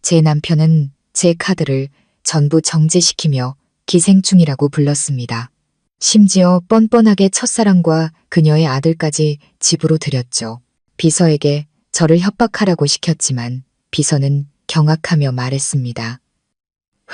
제 남편은 제 카드를 전부 정지시키며 기생충이라고 불렀습니다. 심지어 뻔뻔하게 첫사랑과 그녀의 아들까지 집으로 들였죠. 비서에게 저를 협박하라고 시켰지만 비서는 경악하며 말했습니다.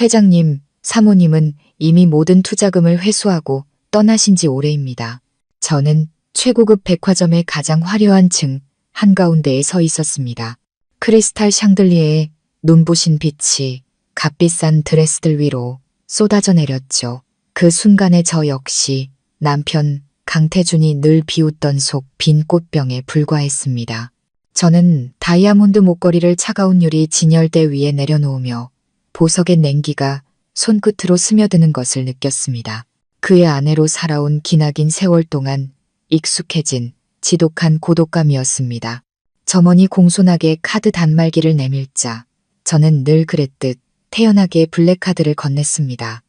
회장님, 사모님은 이미 모든 투자금을 회수하고 떠나신 지 오래입니다. 저는 최고급 백화점의 가장 화려한 층 한가운데에 서 있었습니다. 크리스탈 샹들리에의 눈부신 빛이 값비싼 드레스들 위로 쏟아져 내렸죠. 그 순간에 저 역시 남편 강태준이 늘 비웃던 속 빈 꽃병에 불과했습니다. 저는 다이아몬드 목걸이를 차가운 유리 진열대 위에 내려놓으며 보석의 냉기가 손끝으로 스며드는 것을 느꼈습니다. 그의 아내로 살아온 기나긴 세월 동안 익숙해진 지독한 고독감이었습니다. 점원이 공손하게 카드 단말기를 내밀자 저는 늘 그랬듯 태연하게 블랙카드를 건넸습니다.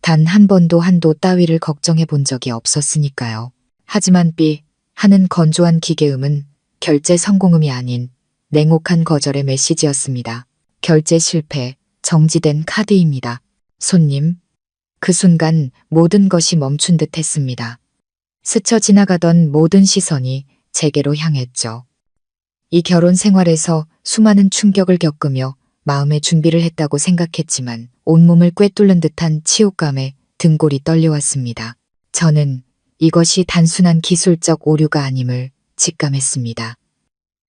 단 한 번도 한도 따위를 걱정해 본 적이 없었으니까요. 하지만 삐 하는 건조한 기계음은 결제 성공음이 아닌 냉혹한 거절의 메시지였습니다. 결제 실패, 정지된 카드입니다. 손님. 그 순간 모든 것이 멈춘 듯 했습니다. 스쳐 지나가던 모든 시선이 제게로 향했죠. 이 결혼 생활에서 수많은 충격을 겪으며 마음의 준비를 했다고 생각했지만 온몸을 꿰뚫는 듯한 치욕감에 등골이 떨려왔습니다. 저는 이것이 단순한 기술적 오류가 아님을 직감했습니다.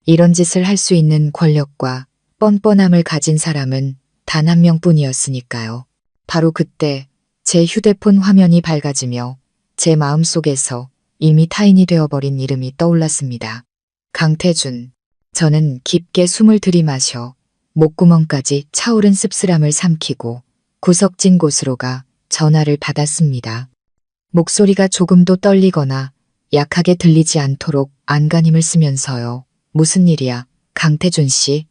이런 짓을 할 수 있는 권력과 뻔뻔함을 가진 사람은 단 한 명뿐이었으니까요. 바로 그때 제 휴대폰 화면이 밝아지며 제 마음속에서 이미 타인이 되어버린 이름이 떠올랐습니다. 강태준. 저는 깊게 숨을 들이마셔 목구멍까지 차오른 씁쓸함을 삼키고 구석진 곳으로 가 전화를 받았습니다. 목소리가 조금도 떨리거나 약하게 들리지 않도록 안간힘을 쓰면서요. 무슨 일이야, 강태준 씨?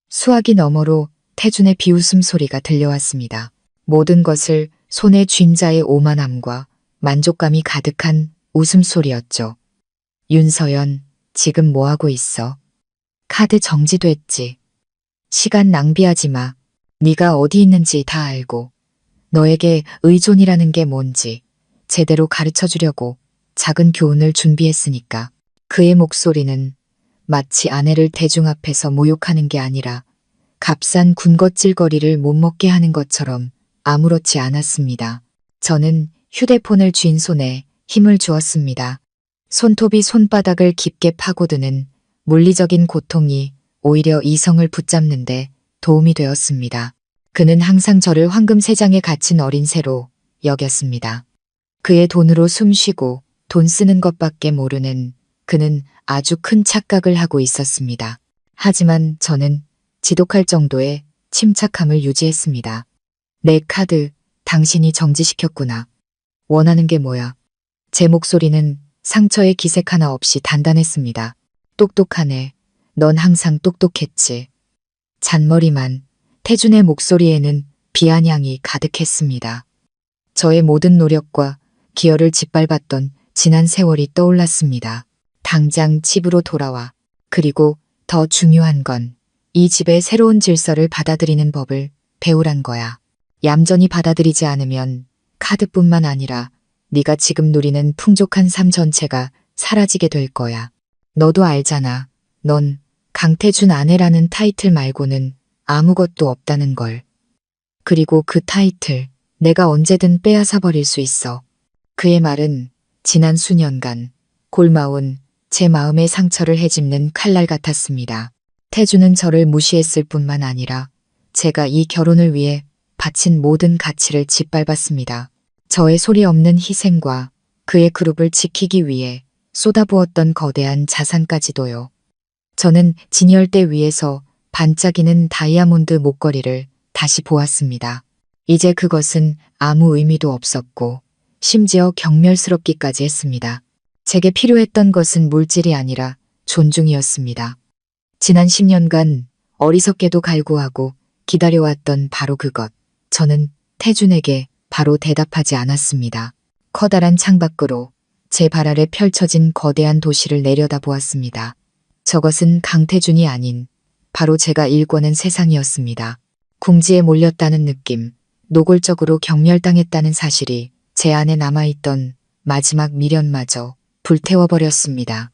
수화기 너머로 태준의 비웃음 소리가 들려왔습니다. 모든 것을 손에 쥔 자의 오만함과 만족감이 가득한 웃음소리였죠. 윤서연, 지금 뭐하고 있어? 카드 정지됐지. 시간 낭비하지 마. 네가 어디 있는지 다 알고 너에게 의존이라는 게 뭔지 제대로 가르쳐 주려고 작은 교훈을 준비했으니까. 그의 목소리는 마치 아내를 대중 앞에서 모욕하는 게 아니라 값싼 군것질거리를 못 먹게 하는 것처럼 아무렇지 않았습니다. 저는 휴대폰을 쥔 손에 힘을 주었습니다. 손톱이 손바닥을 깊게 파고드는 물리적인 고통이 오히려 이성을 붙잡는데 도움이 되었습니다. 그는 항상 저를 황금 세 장에 갇힌 어린 새로 여겼습니다. 그의 돈으로 숨쉬고 돈 쓰는 것밖에 모르는 그는 아주 큰 착각을 하고 있었습니다. 하지만 저는 지독할 정도의 침착함을 유지했습니다. 내 카드, 당신이 정지시켰구나. 원하는 게 뭐야? 제 목소리는 상처의 기색 하나 없이 단단했습니다. 똑똑하네. 넌 항상 똑똑했지. 잔머리만 태준의 목소리에는 비아냥이 가득했습니다. 저의 모든 노력과 기여를 짓밟았던 지난 세월이 떠올랐습니다. 당장 집으로 돌아와. 그리고 더 중요한 건 이 집의 새로운 질서를 받아들이는 법을 배우란 거야. 얌전히 받아들이지 않으면 카드뿐만 아니라 네가 지금 누리는 풍족한 삶 전체가 사라지게 될 거야. 너도 알잖아. 넌 강태준 아내라는 타이틀 말고는 아무것도 없다는 걸. 그리고 그 타이틀 내가 언제든 빼앗아 버릴 수 있어. 그의 말은 지난 수년간 골마온 제 마음의 상처를 헤집는 칼날 같았습니다. 태준은 저를 무시했을 뿐만 아니라 제가 이 결혼을 위해 바친 모든 가치를 짓밟았습니다. 저의 소리 없는 희생과 그의 그룹을 지키기 위해 쏟아부었던 거대한 자산까지도요. 저는 진열대 위에서 반짝이는 다이아몬드 목걸이를 다시 보았습니다. 이제 그것은 아무 의미도 없었고 심지어 경멸스럽기까지 했습니다. 제게 필요했던 것은 물질이 아니라 존중이었습니다. 지난 10년간 어리석게도 갈구하고 기다려왔던 바로 그것. 저는 태준에게 바로 대답하지 않았습니다. 커다란 창밖으로 제 발 아래 펼쳐진 거대한 도시를 내려다보았습니다. 저것은 강태준이 아닌 바로 제가 일궈낸 세상이었습니다. 궁지에 몰렸다는 느낌, 노골적으로 경멸당했다는 사실이 제 안에 남아있던 마지막 미련마저 불태워버렸습니다.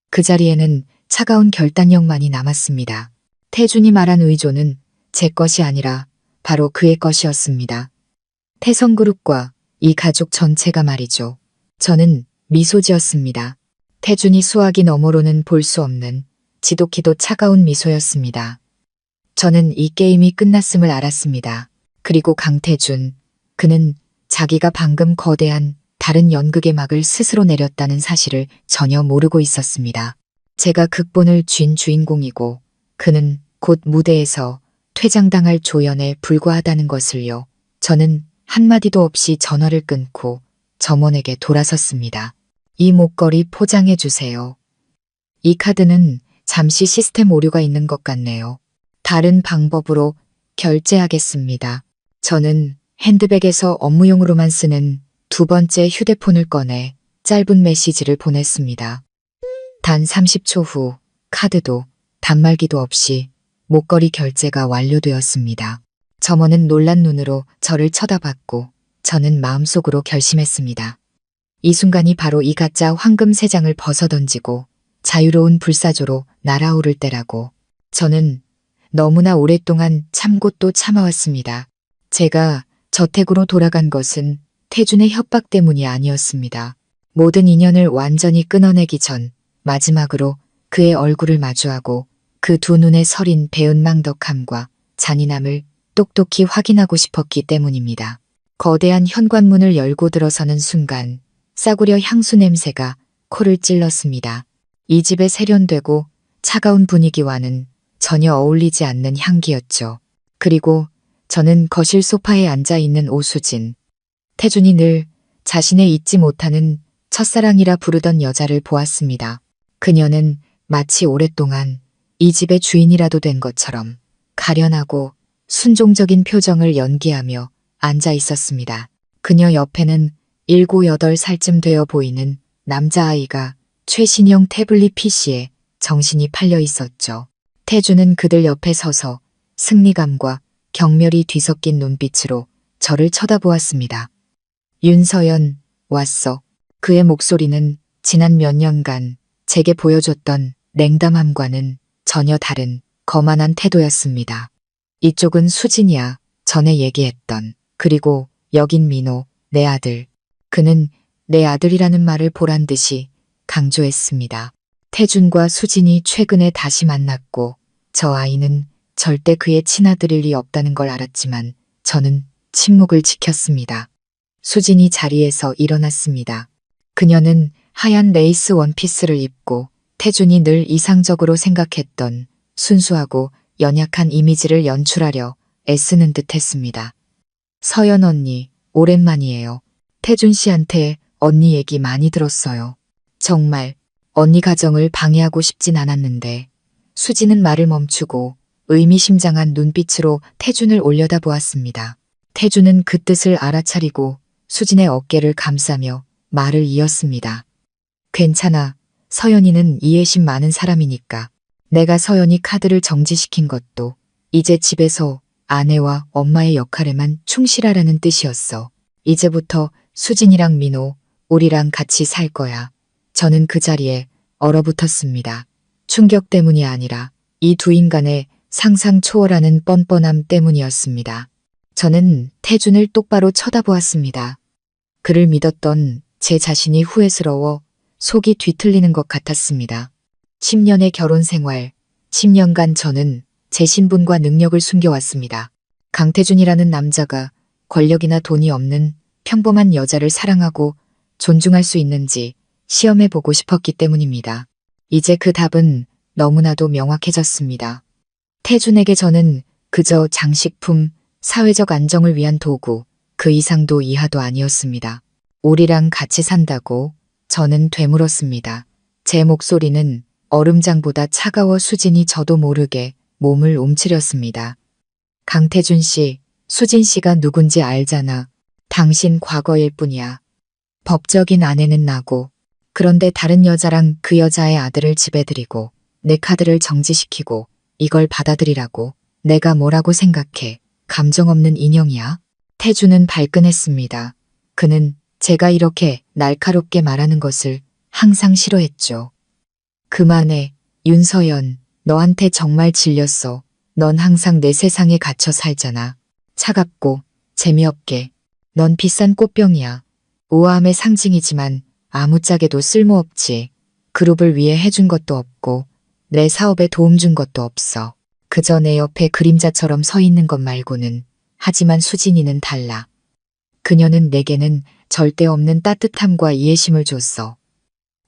그 자리에는 차가운 결단력만이 남았습니다. 태준이 말한 의존은 제 것이 아니라 바로 그의 것이었습니다. 태성그룹과 이 가족 전체가 말이죠. 저는 미소 지었습니다. 태준이 수화기 너머로는 볼 수 없는 지독히도 차가운 미소였습니다. 저는 이 게임이 끝났음을 알았습니다. 그리고 강태준, 그는 자기가 방금 거대한 다른 연극의 막을 스스로 내렸다는 사실을 전혀 모르고 있었습니다. 제가 극본을 쥔 주인공이고 그는 곧 무대에서 퇴장당할 조연에 불과하다는 것을요. 저는 한마디도 없이 전화를 끊고 점원에게 돌아섰습니다. 이 목걸이 포장해 주세요. 이 카드는 잠시 시스템 오류가 있는 것 같네요. 다른 방법으로 결제하겠습니다. 저는 핸드백에서 업무용으로만 쓰는 두 번째 휴대폰을 꺼내 짧은 메시지를 보냈습니다. 단 30초 후 카드도 단말기도 없이 목걸이 결제가 완료되었습니다. 점원은 놀란 눈으로 저를 쳐다봤고 저는 마음속으로 결심했습니다. 이 순간이 바로 이 가짜 황금 세 장을 벗어던지고 자유로운 불사조로 날아오를 때라고. 저는 너무나 오랫동안 참고 또 참아왔습니다. 제가 저택으로 돌아간 것은 태준의 협박 때문이 아니었습니다. 모든 인연을 완전히 끊어내기 전 마지막으로 그의 얼굴을 마주하고 그 두 눈에 서린 배은망덕함과 잔인함을 똑똑히 확인하고 싶었기 때문입니다. 거대한 현관문을 열고 들어서는 순간 싸구려 향수 냄새가 코를 찔렀습니다. 이 집에 세련되고 차가운 분위기와는 전혀 어울리지 않는 향기였죠. 그리고 저는 거실 소파에 앉아 있는 오수진. 태준이 늘 자신의 잊지 못하는 첫사랑이라 부르던 여자를 보았습니다. 그녀는 마치 오랫동안 이 집의 주인이라도 된 것처럼 가련하고 순종적인 표정을 연기하며 앉아 있었습니다. 그녀 옆에는 7, 8살쯤 되어 보이는 남자아이가 최신형 태블릿 PC에 정신이 팔려 있었죠. 태준은 그들 옆에 서서 승리감과 경멸이 뒤섞인 눈빛으로 저를 쳐다보았습니다. 윤서연, 왔어. 그의 목소리는 지난 몇 년간 제게 보여줬던 냉담함과는 전혀 다른 거만한 태도였습니다. 이쪽은 수진이야. 전에 얘기했던. 그리고 여긴 민호, 내 아들. 그는 내 아들이라는 말을 보란 듯이 강조했습니다. 태준과 수진이 최근에 다시 만났고 저 아이는 절대 그의 친아들일 리 없다는 걸 알았지만 저는 침묵을 지켰습니다. 수진이 자리에서 일어났습니다. 그녀는 하얀 레이스 원피스를 입고 태준이 늘 이상적으로 생각했던 순수하고 연약한 이미지를 연출하려 애쓰는 듯 했습니다. 서연 언니, 오랜만이에요. 태준 씨한테 언니 얘기 많이 들었어요. 정말 언니 가정을 방해하고 싶진 않았는데. 수지는 말을 멈추고 의미심장한 눈빛으로 태준을 올려다보았습니다. 태준은 그 뜻을 알아차리고 수진의 어깨를 감싸며 말을 이었습니다. 괜찮아. 서연이는 이해심 많은 사람이니까. 내가 서연이 카드를 정지시킨 것도 이제 집에서 아내와 엄마의 역할에만 충실하라는 뜻이었어. 이제부터 수진이랑 민호, 우리랑 같이 살 거야. 저는 그 자리에 얼어붙었습니다. 충격 때문이 아니라 이 두 인간의 상상 초월하는 뻔뻔함 때문이었습니다. 저는 태준을 똑바로 쳐다보았습니다. 그를 믿었던 제 자신이 후회스러워 속이 뒤틀리는 것 같았습니다. 10년의 결혼 생활, 10년간 저는 제 신분과 능력을 숨겨왔습니다. 강태준이라는 남자가 권력이나 돈이 없는 평범한 여자를 사랑하고 존중할 수 있는지 시험해보고 싶었기 때문입니다. 이제 그 답은 너무나도 명확해졌습니다. 태준에게 저는 그저 장식품, 사회적 안정을 위한 도구, 그 이상도 이하도 아니었습니다. 우리랑 같이 산다고 저는 되물었습니다. 제 목소리는 얼음장보다 차가워 수진이 저도 모르게 몸을 움츠렸습니다. 강태준 씨, 수진 씨가 누군지 알잖아. 당신 과거일 뿐이야. 법적인 아내는 나고, 그런데 다른 여자랑 그 여자의 아들을 집에 들이고 내 카드를 정지시키고 이걸 받아들이라고. 내가 뭐라고 생각해. 감정 없는 인형이야. 태주는 발끈했습니다. 그는 제가 이렇게 날카롭게 말하는 것을 항상 싫어했죠. 그만해. 윤서연, 너한테 정말 질렸어. 넌 항상 내 세상에 갇혀 살잖아. 차갑고 재미없게. 넌 비싼 꽃병이야. 우아함의 상징이지만 아무짝에도 쓸모없지. 그룹을 위해 해준 것도 없고 내 사업에 도움 준 것도 없어. 그저 내 옆에 그림자처럼 서 있는 것 말고는. 하지만 수진이는 달라. 그녀는 내게는 절대 없는 따뜻함과 이해심을 줬어.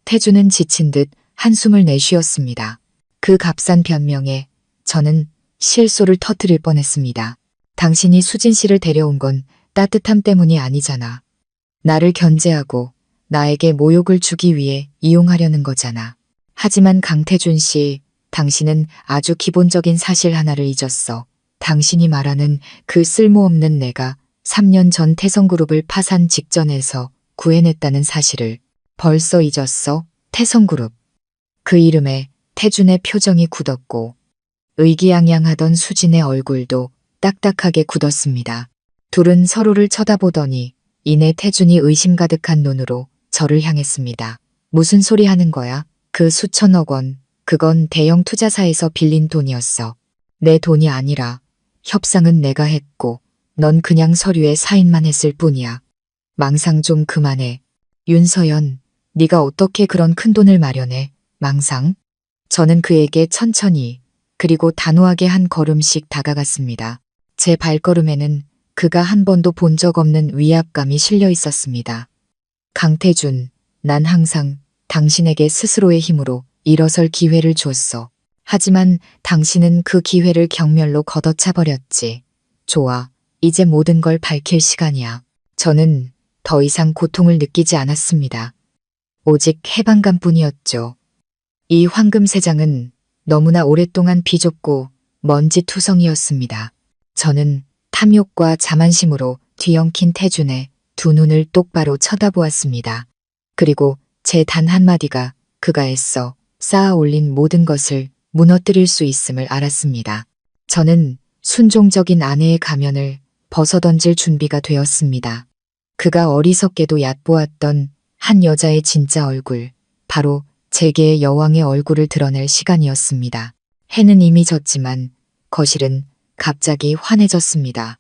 태주는 지친 듯 한숨을 내쉬었습니다. 그 값싼 변명에 저는 실소를 터뜨릴 뻔했습니다. 당신이 수진 씨를 데려온 건 따뜻함 때문이 아니잖아. 나를 견제하고 나에게 모욕을 주기 위해 이용하려는 거잖아. 하지만 강태준 씨, 당신은 아주 기본적인 사실 하나를 잊었어. 당신이 말하는 그 쓸모없는 내가 3년 전 태성그룹을 파산 직전에서 구해냈다는 사실을 벌써 잊었어? 태성그룹. 그 이름에 태준의 표정이 굳었고 의기양양하던 수진의 얼굴도 딱딱하게 굳었습니다. 둘은 서로를 쳐다보더니 이내 태준이 의심 가득한 눈으로 저를 향했습니다. 무슨 소리 하는 거야? 그 수천억 원, 그건 대형 투자사에서 빌린 돈이었어. 내 돈이 아니라 협상은 내가 했고 넌 그냥 서류에 사인만 했을 뿐이야. 망상 좀 그만해. 윤서연, 네가 어떻게 그런 큰 돈을 마련해? 망상? 저는 그에게 천천히 그리고 단호하게 한 걸음씩 다가갔습니다. 제 발걸음에는 그가 한 번도 본 적 없는 위압감이 실려 있었습니다. 강태준, 난 항상 당신에게 스스로의 힘으로 일어설 기회를 줬어. 하지만 당신은 그 기회를 경멸로 걷어차버렸지. 좋아, 이제 모든 걸 밝힐 시간이야. 저는 더 이상 고통을 느끼지 않았습니다. 오직 해방감뿐이었죠. 이 황금세장은 너무나 오랫동안 비좁고 먼지투성이었습니다. 저는 탐욕과 자만심으로 뒤엉킨 태준의 두 눈을 똑바로 쳐다보았습니다. 그리고 제 단 한마디가 그가 애써 쌓아 올린 모든 것을 무너뜨릴 수 있음을 알았습니다. 저는 순종적인 아내의 가면을 벗어던질 준비가 되었습니다. 그가 어리석게도 얕보았던 한 여자의 진짜 얼굴, 바로 제게의 여왕의 얼굴을 드러낼 시간이었습니다. 해는 이미 졌지만 거실은 갑자기 환해졌습니다.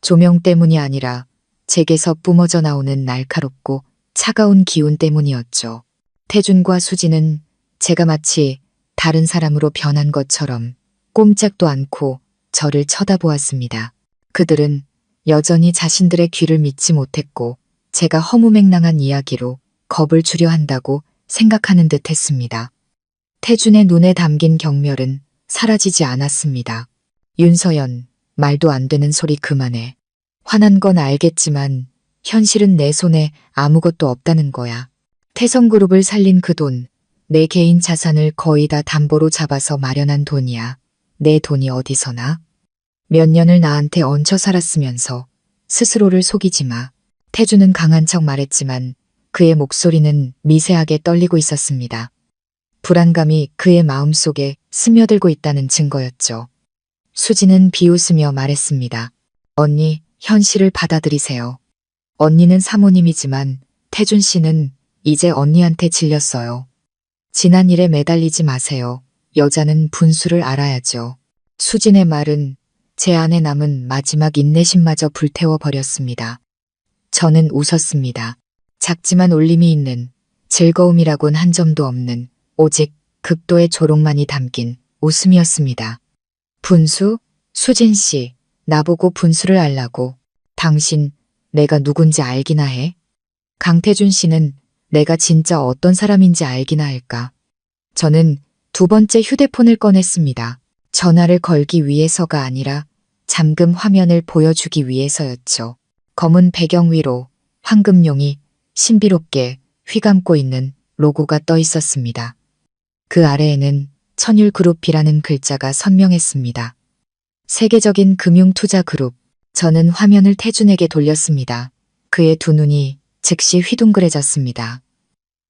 조명 때문이 아니라 제게서 뿜어져 나오는 날카롭고 차가운 기운 때문이었죠. 태준과 수진은 제가 마치 다른 사람으로 변한 것처럼 꼼짝도 않고 저를 쳐다보았습니다. 그들은 여전히 자신들의 귀를 믿지 못했고 제가 허무맹랑한 이야기로 겁을 주려 한다고 생각하는 듯 했습니다. 태준의 눈에 담긴 경멸은 사라지지 않았습니다. 윤서연, 말도 안 되는 소리 그만해. 화난 건 알겠지만 현실은 내 손에 아무것도 없다는 거야. 태성그룹을 살린 그 돈, 내 개인 자산을 거의 다 담보로 잡아서 마련한 돈이야. 내 돈이 어디서나? 몇 년을 나한테 얹혀 살았으면서 스스로를 속이지 마. 태주는 강한 척 말했지만 그의 목소리는 미세하게 떨리고 있었습니다. 불안감이 그의 마음속에 스며들고 있다는 증거였죠. 수지는 비웃으며 말했습니다. 언니, 현실을 받아들이세요. 언니는 사모님이지만 태준 씨는 이제 언니한테 질렸어요. 지난 일에 매달리지 마세요. 여자는 분수를 알아야죠. 수진의 말은 제 안에 남은 마지막 인내심마저 불태워버렸습니다. 저는 웃었습니다. 작지만 울림이 있는, 즐거움이라곤 한 점도 없는 오직 극도의 조롱만이 담긴 웃음이었습니다. 분수? 수진 씨, 나보고 분수를 알라고. 당신, 내가 누군지 알기나 해? 강태준 씨는 내가 진짜 어떤 사람인지 알기나 할까? 저는 두 번째 휴대폰을 꺼냈습니다. 전화를 걸기 위해서가 아니라 잠금 화면을 보여주기 위해서였죠. 검은 배경 위로 황금용이 신비롭게 휘감고 있는 로고가 떠 있었습니다. 그 아래에는 천율그룹이라는 글자가 선명했습니다. 세계적인 금융투자그룹. 저는 화면을 태준에게 돌렸습니다. 그의 두 눈이 즉시 휘둥그레졌습니다.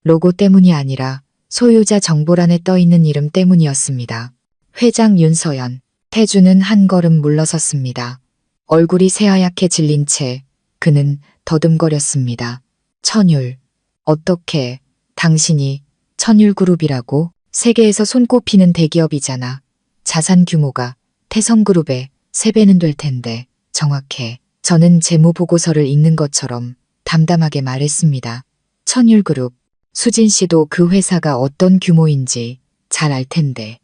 로고 때문이 아니라 소유자 정보란에 떠 있는 이름 때문이었습니다. 회장 윤서연. 태주는 한 걸음 물러섰습니다. 얼굴이 새하얗게 질린 채 그는 더듬거렸습니다. 천율. 어떻게 당신이 천율그룹이라고? 세계에서 손꼽히는 대기업이잖아. 자산 규모가 태성그룹의 3배는 될 텐데 정확해. 저는 재무보고서를 읽는 것처럼 담담하게 말했습니다. 천율그룹. 수진 씨도 그 회사가 어떤 규모인지 잘 알 텐데.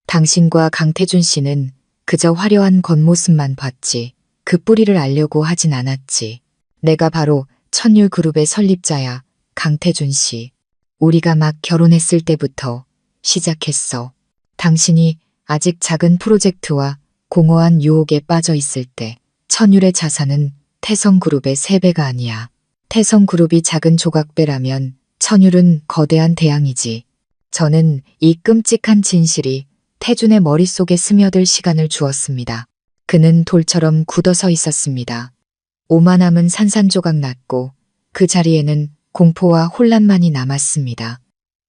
당신과 강태준 씨는 그저 화려한 겉모습만 봤지 그 뿌리를 알려고 하진 않았지. 내가 바로 천율그룹의 설립자야, 강태준 씨. 우리가 막 결혼했을 때부터 시작했어. 당신이 아직 작은 프로젝트와 공허한 유혹에 빠져 있을 때 천율의 자산은 태성그룹의 3배가 아니야. 태성그룹이 작은 조각배라면 천율은 거대한 대양이지. 저는 이 끔찍한 진실이 태준의 머릿속에 스며들 시간을 주었습니다. 그는 돌처럼 굳어서 있었습니다. 오만함은 산산조각 났고 그 자리에는 공포와 혼란만이 남았습니다.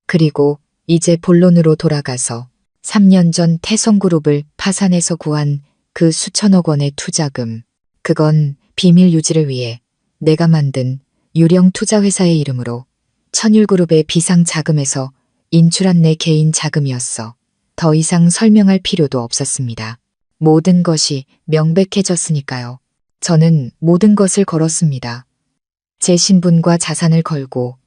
그리고 이제 본론으로 돌아가서 3년 전 태성그룹을 파산해서 구한 그 수천억 원의 투자금. 그건 비밀 유지를 위해 내가 만든 유령 투자회사의 이름으로 천율그룹의 비상자금에서 인출한 내 개인 자금이었어. 더 이상 설명할 필요도 없었습니다. 모든 것이 명백해졌으니까요. 저는 모든 것을 걸었습니다. 제 신분과 자산을 걸고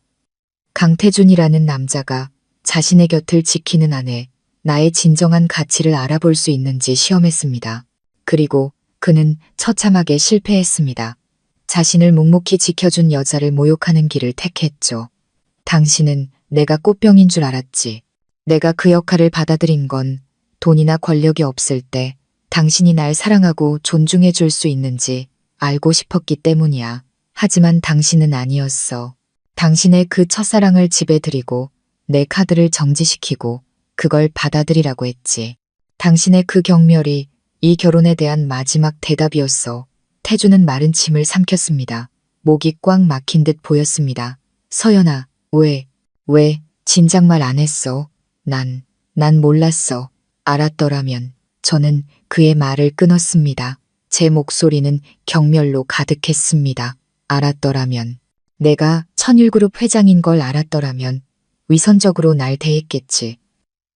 강태준이라는 남자가 자신의 곁을 지키는 한에 나의 진정한 가치를 알아볼 수 있는지 시험했습니다. 그리고 그는 처참하게 실패했습니다. 자신을 묵묵히 지켜준 여자를 모욕하는 길을 택했죠. 당신은 내가 꽃병인 줄 알았지. 내가 그 역할을 받아들인 건 돈이나 권력이 없을 때 당신이 날 사랑하고 존중해 줄 수 있는지 알고 싶었기 때문이야. 하지만 당신은 아니었어. 당신의 그 첫사랑을 집에 들이고 내 카드를 정지시키고 그걸 받아들이라고 했지. 당신의 그 경멸이 이 결혼에 대한 마지막 대답이었어. 태주는 마른 침을 삼켰습니다. 목이 꽉 막힌 듯 보였습니다. 서연아, 왜 진작 말 안 했어? 난 몰랐어. 알았더라면. 저는 그의 말을 끊었습니다. 제 목소리는 경멸로 가득했습니다. 알았더라면. 내가 천율그룹 회장인 걸 알았더라면 위선적으로 날 대했겠지.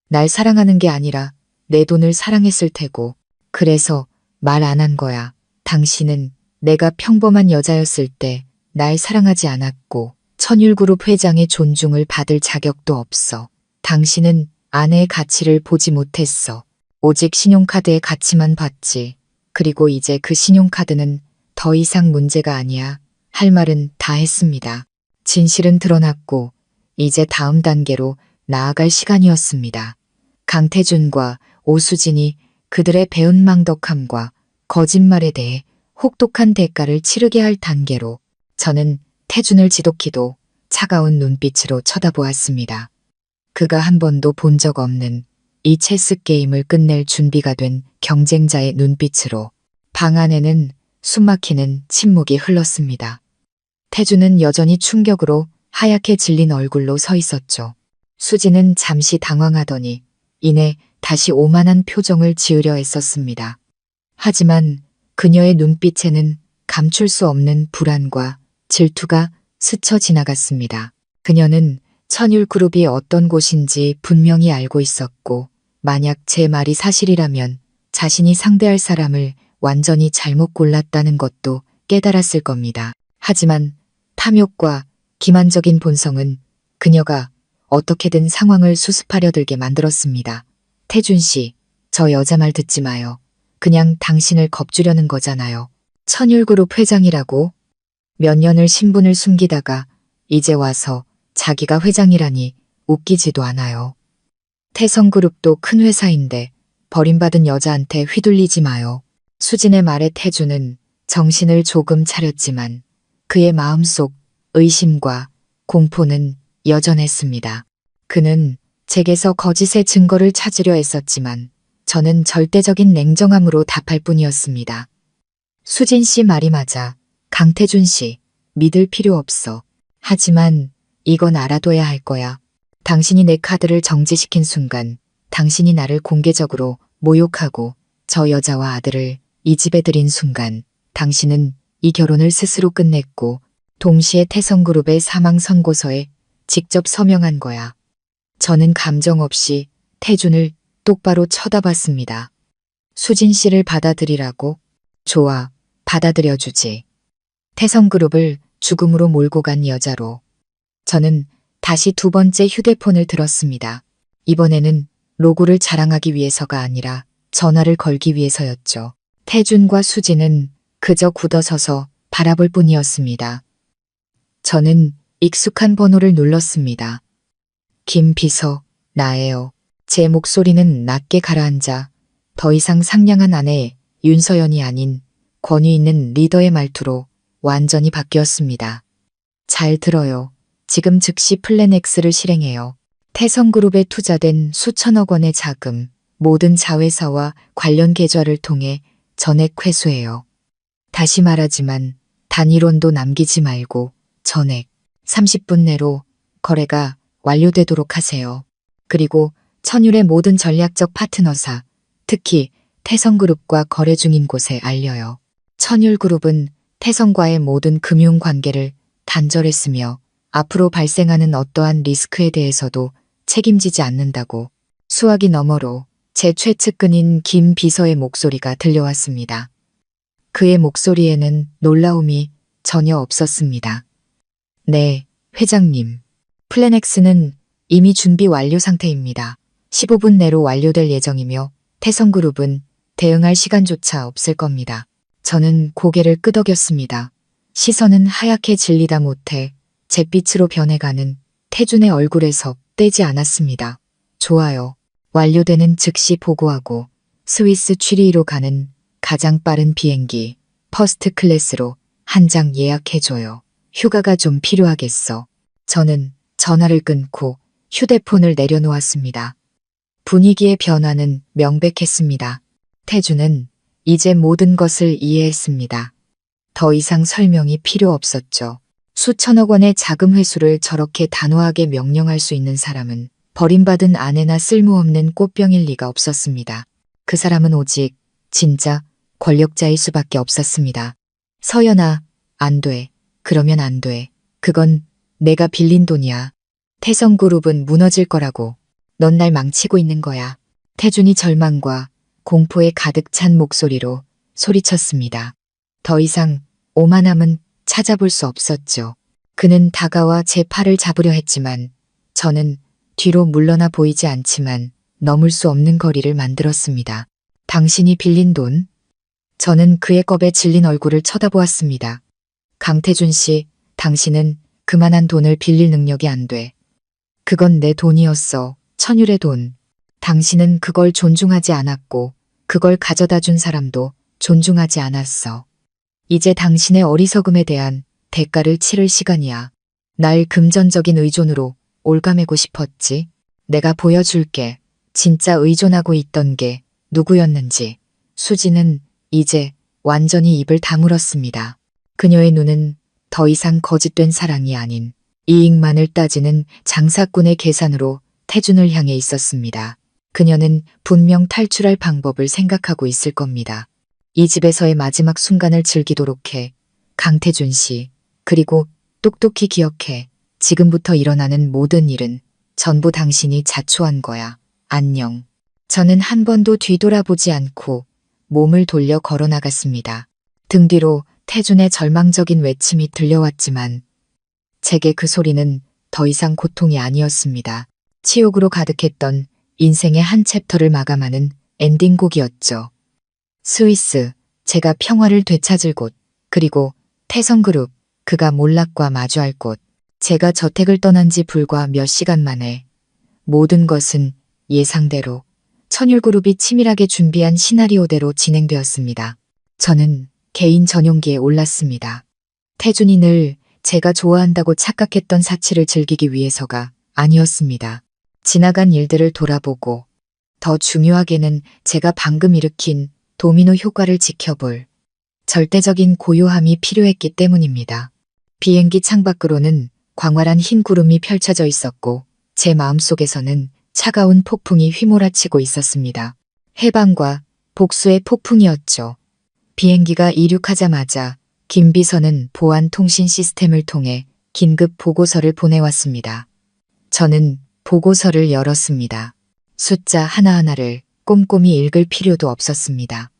날 사랑하는 게 아니라 내 돈을 사랑했을 테고. 그래서 말 안 한 거야. 당신은 내가 평범한 여자였을 때 날 사랑하지 않았고 천율그룹 회장의 존중을 받을 자격도 없어. 당신은 아내의 가치를 보지 못했어. 오직 신용카드의 가치만 봤지. 그리고 이제 그 신용카드는 더 이상 문제가 아니야. 할 말은 다 했습니다. 진실은 드러났고 이제 다음 단계로 나아갈 시간이었습니다. 강태준과 오수진이 그들의 배은망덕함과 거짓말에 대해 혹독한 대가를 치르게 할 단계로 저는 태준을 지독히도 차가운 눈빛으로 쳐다보았습니다. 그가 한 번도 본 적 없는 이 체스 게임을 끝낼 준비가 된 경쟁자의 눈빛으로 방 안에는 숨막히는 침묵이 흘렀습니다. 태준은 여전히 충격으로 하얗게 질린 얼굴로 서 있었죠. 수지는 잠시 당황하더니 이내 다시 오만한 표정을 지으려 애썼습니다. 하지만 그녀의 눈빛에는 감출 수 없는 불안과 질투가 스쳐 지나갔습니다. 그녀는 천율그룹이 어떤 곳인지 분명히 알고 있었고 만약 제 말이 사실이라면 자신이 상대할 사람을 완전히 잘못 골랐다는 것도 깨달았을 겁니다. 하지만 탐욕과 기만적인 본성은 그녀가 어떻게든 상황을 수습하려 들게 만들었습니다. 태준 씨, 저 여자 말 듣지 마요. 그냥 당신을 겁주려는 거잖아요. 천율그룹 회장이라고? 몇 년을 신분을 숨기다가 이제 와서 자기가 회장이라니 웃기지도 않아요. 태성그룹도 큰 회사인데 버림받은 여자한테 휘둘리지 마요. 수진의 말에 태주는 정신을 조금 차렸지만 그의 마음속 의심과 공포는 여전했습니다. 그는 제게서 거짓의 증거를 찾으려 했었지만 저는 절대적인 냉정함으로 답할 뿐이었습니다. 수진 씨 말이 맞아. 강태준 씨, 믿을 필요 없어. 하지만 이건 알아둬야 할 거야. 당신이 내 카드를 정지시킨 순간 당신이 나를 공개적으로 모욕하고 저 여자와 아들을 이 집에 들인 순간 당신은 이 결혼을 스스로 끝냈고 동시에 태성그룹의 사망 선고서에 직접 서명한 거야. 저는 감정 없이 태준을 똑바로 쳐다봤습니다. 수진 씨를 받아들이라고? 좋아, 받아들여주지. 태성그룹을 죽음으로 몰고 간 여자로. 저는 다시 두 번째 휴대폰을 들었습니다. 이번에는 로고를 자랑하기 위해서가 아니라 전화를 걸기 위해서였죠. 태준과 수진은 그저 굳어서서 바라볼 뿐이었습니다. 저는 익숙한 번호를 눌렀습니다. 김 비서, 나예요. 제 목소리는 낮게 가라앉아 더 이상 상냥한 아내 윤서연이 아닌 권위 있는 리더의 말투로 완전히 바뀌었습니다. 잘 들어요. 지금 즉시 플랜 X를 실행해요. 태성그룹에 투자된 수천억 원의 자금, 모든 자회사와 관련 계좌를 통해 전액 회수해요. 다시 말하지만 단일원도 남기지 말고 전액 30분 내로 거래가 완료되도록 하세요. 그리고 천율의 모든 전략적 파트너사, 특히 태성그룹과 거래 중인 곳에 알려요. 천율그룹은 태성과의 모든 금융 관계를 단절했으며 앞으로 발생하는 어떠한 리스크에 대해서도 책임지지 않는다고. 수화기 너머로 제 최측근인 김 비서의 목소리가 들려왔습니다. 그의 목소리에는 놀라움이 전혀 없었습니다. 네, 회장님. 플랜 X는 이미 준비 완료 상태입니다. 15분 내로 완료될 예정이며 태성그룹은 대응할 시간조차 없을 겁니다. 저는 고개를 끄덕였습니다. 시선은 하얗게 질리다 못해 잿빛으로 변해가는 태준의 얼굴에서 떼지 않았습니다. 좋아요. 완료되는 즉시 보고하고 스위스 취리히로 가는 가장 빠른 비행기 퍼스트 클래스로 한 장 예약해줘요. 휴가가 좀 필요하겠어. 저는 전화를 끊고 휴대폰을 내려놓았습니다. 분위기의 변화는 명백했습니다. 태준은 이제 모든 것을 이해했습니다. 더 이상 설명이 필요 없었죠. 수천억 원의 자금 회수를 저렇게 단호하게 명령할 수 있는 사람은 버림받은 아내나 쓸모없는 꽃병일 리가 없었습니다. 그 사람은 오직 진짜 권력자일 수밖에 없었습니다. 서연아, 안 돼. 그러면 안 돼. 그건 내가 빌린 돈이야. 태성그룹은 무너질 거라고. 넌 날 망치고 있는 거야. 태준이 절망과 공포에 가득 찬 목소리로 소리쳤습니다. 더 이상 오만함은 찾아볼 수 없었죠. 그는 다가와 제 팔을 잡으려 했지만 저는 뒤로 물러나 보이지 않지만 넘을 수 없는 거리를 만들었습니다. 당신이 빌린 돈? 저는 그의 겁에 질린 얼굴을 쳐다보았습니다. 강태준 씨, 당신은 그만한 돈을 빌릴 능력이 안 돼. 그건 내 돈이었어. 천율의 돈. 당신은 그걸 존중하지 않았고 그걸 가져다 준 사람도 존중하지 않았어. 이제 당신의 어리석음에 대한 대가를 치를 시간이야. 날 금전적인 의존으로 올가매고 싶었지. 내가 보여줄게. 진짜 의존하고 있던 게 누구였는지. 수지는 이제 완전히 입을 다물었습니다. 그녀의 눈은 더 이상 거짓된 사랑이 아닌 이익만을 따지는 장사꾼의 계산으로 태준을 향해 있었습니다. 그녀는 분명 탈출할 방법을 생각하고 있을 겁니다. 이 집에서의 마지막 순간을 즐기도록 해. 강태준 씨. 그리고 똑똑히 기억해. 지금부터 일어나는 모든 일은 전부 당신이 자초한 거야. 안녕. 저는 한 번도 뒤돌아보지 않고 몸을 돌려 걸어 나갔습니다. 등 뒤로 태준의 절망적인 외침이 들려왔지만 제게 그 소리는 더 이상 고통이 아니었습니다. 치욕으로 가득했던 인생의 한 챕터를 마감하는 엔딩곡이었죠. 스위스, 제가 평화를 되찾을 곳, 그리고 태성그룹, 그가 몰락과 마주할 곳. 제가 저택을 떠난 지 불과 몇 시간 만에 모든 것은 예상대로 천율그룹이 치밀하게 준비한 시나리오대로 진행되었습니다. 저는 개인 전용기에 올랐습니다. 태준이 늘 제가 좋아한다고 착각했던 사치를 즐기기 위해서가 아니었습니다. 지나간 일들을 돌아보고 더 중요하게는 제가 방금 일으킨 도미노 효과를 지켜볼 절대적인 고요함이 필요했기 때문입니다. 비행기 창밖으로는 광활한 흰 구름이 펼쳐져 있었고 제 마음속에서는 차가운 폭풍이 휘몰아치고 있었습니다. 해방과 복수의 폭풍이었죠. 비행기가 이륙하자마자 김 비서는 보안 통신 시스템을 통해 긴급 보고서를 보내왔습니다. 저는 보고서를 열었습니다. 숫자 하나하나를 꼼꼼히 읽을 필요도 없었습니다.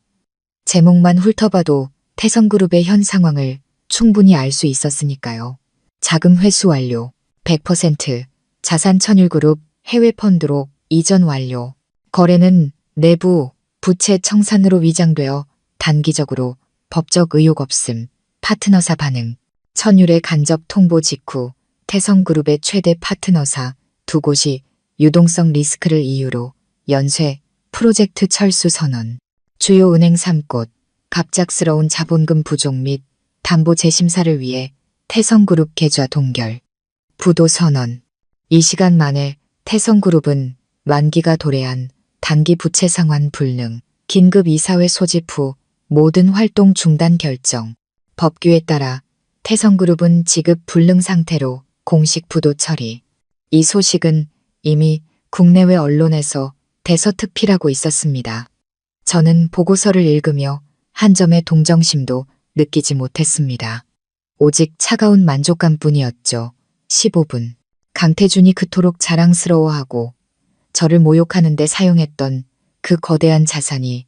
제목만 훑어봐도 태성그룹의 현 상황을 충분히 알 수 있었으니까요. 자금 회수 완료, 100%, 자산 천일그룹 해외 펀드로 이전 완료, 거래는 내부 부채 청산으로 위장되어 단기적으로 법적 의혹 없음, 파트너사 반응, 천율의 간접 통보 직후 태성그룹의 최대 파트너사 두 곳이 유동성 리스크를 이유로 연쇄 프로젝트 철수 선언, 주요 은행 3곳, 갑작스러운 자본금 부족 및 담보 재심사를 위해 태성그룹 계좌 동결, 부도 선언. 이 시간 만에 태성그룹은 만기가 도래한 단기 부채 상환 불능, 긴급 이사회 소집 후 모든 활동 중단 결정, 법규에 따라 태성그룹은 지급 불능 상태로 공식 부도 처리. 이 소식은 이미 국내외 언론에서 대서특필하고 있었습니다. 저는 보고서를 읽으며 한 점의 동정심도 느끼지 못했습니다. 오직 차가운 만족감뿐이었죠. 15분. 강태준이 그토록 자랑스러워하고 저를 모욕하는데 사용했던 그 거대한 자산이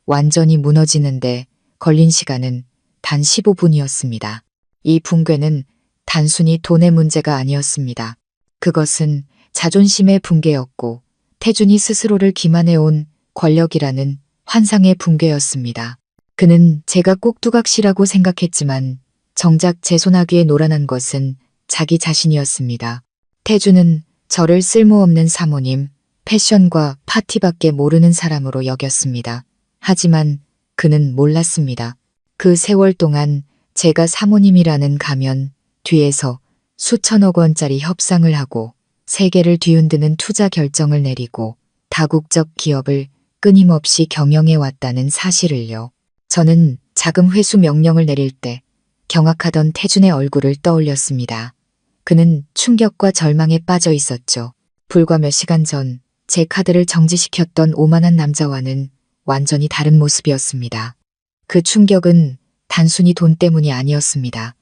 완전히 무너지는데 걸린 시간은 단 15분이었습니다. 이 붕괴는 단순히 돈의 문제가 아니었습니다. 그것은 자존심의 붕괴였고 태준이 스스로를 기만해온 권력이라는 환상의 붕괴였습니다. 그는 제가 꼭두각시라고 생각했지만 정작 제 손아귀에 노란한 것은 자기 자신이었습니다. 태준은 저를 쓸모없는 사모님, 패션과 파티밖에 모르는 사람으로 여겼습니다. 하지만 그는 몰랐습니다. 그 세월 동안 제가 사모님이라는 가면 뒤에서 수천억 원짜리 협상을 하고 세계를 뒤흔드는 투자 결정을 내리고 다국적 기업을 끊임없이 경영해왔다는 사실을요. 저는 자금 회수 명령을 내릴 때 경악하던 태준의 얼굴을 떠올렸습니다. 그는 충격과 절망에 빠져 있었죠. 불과 몇 시간 전 제 카드를 정지시켰던 오만한 남자와는 완전히 다른 모습이었습니다. 그 충격은 단순히 돈 때문이 아니었습니다.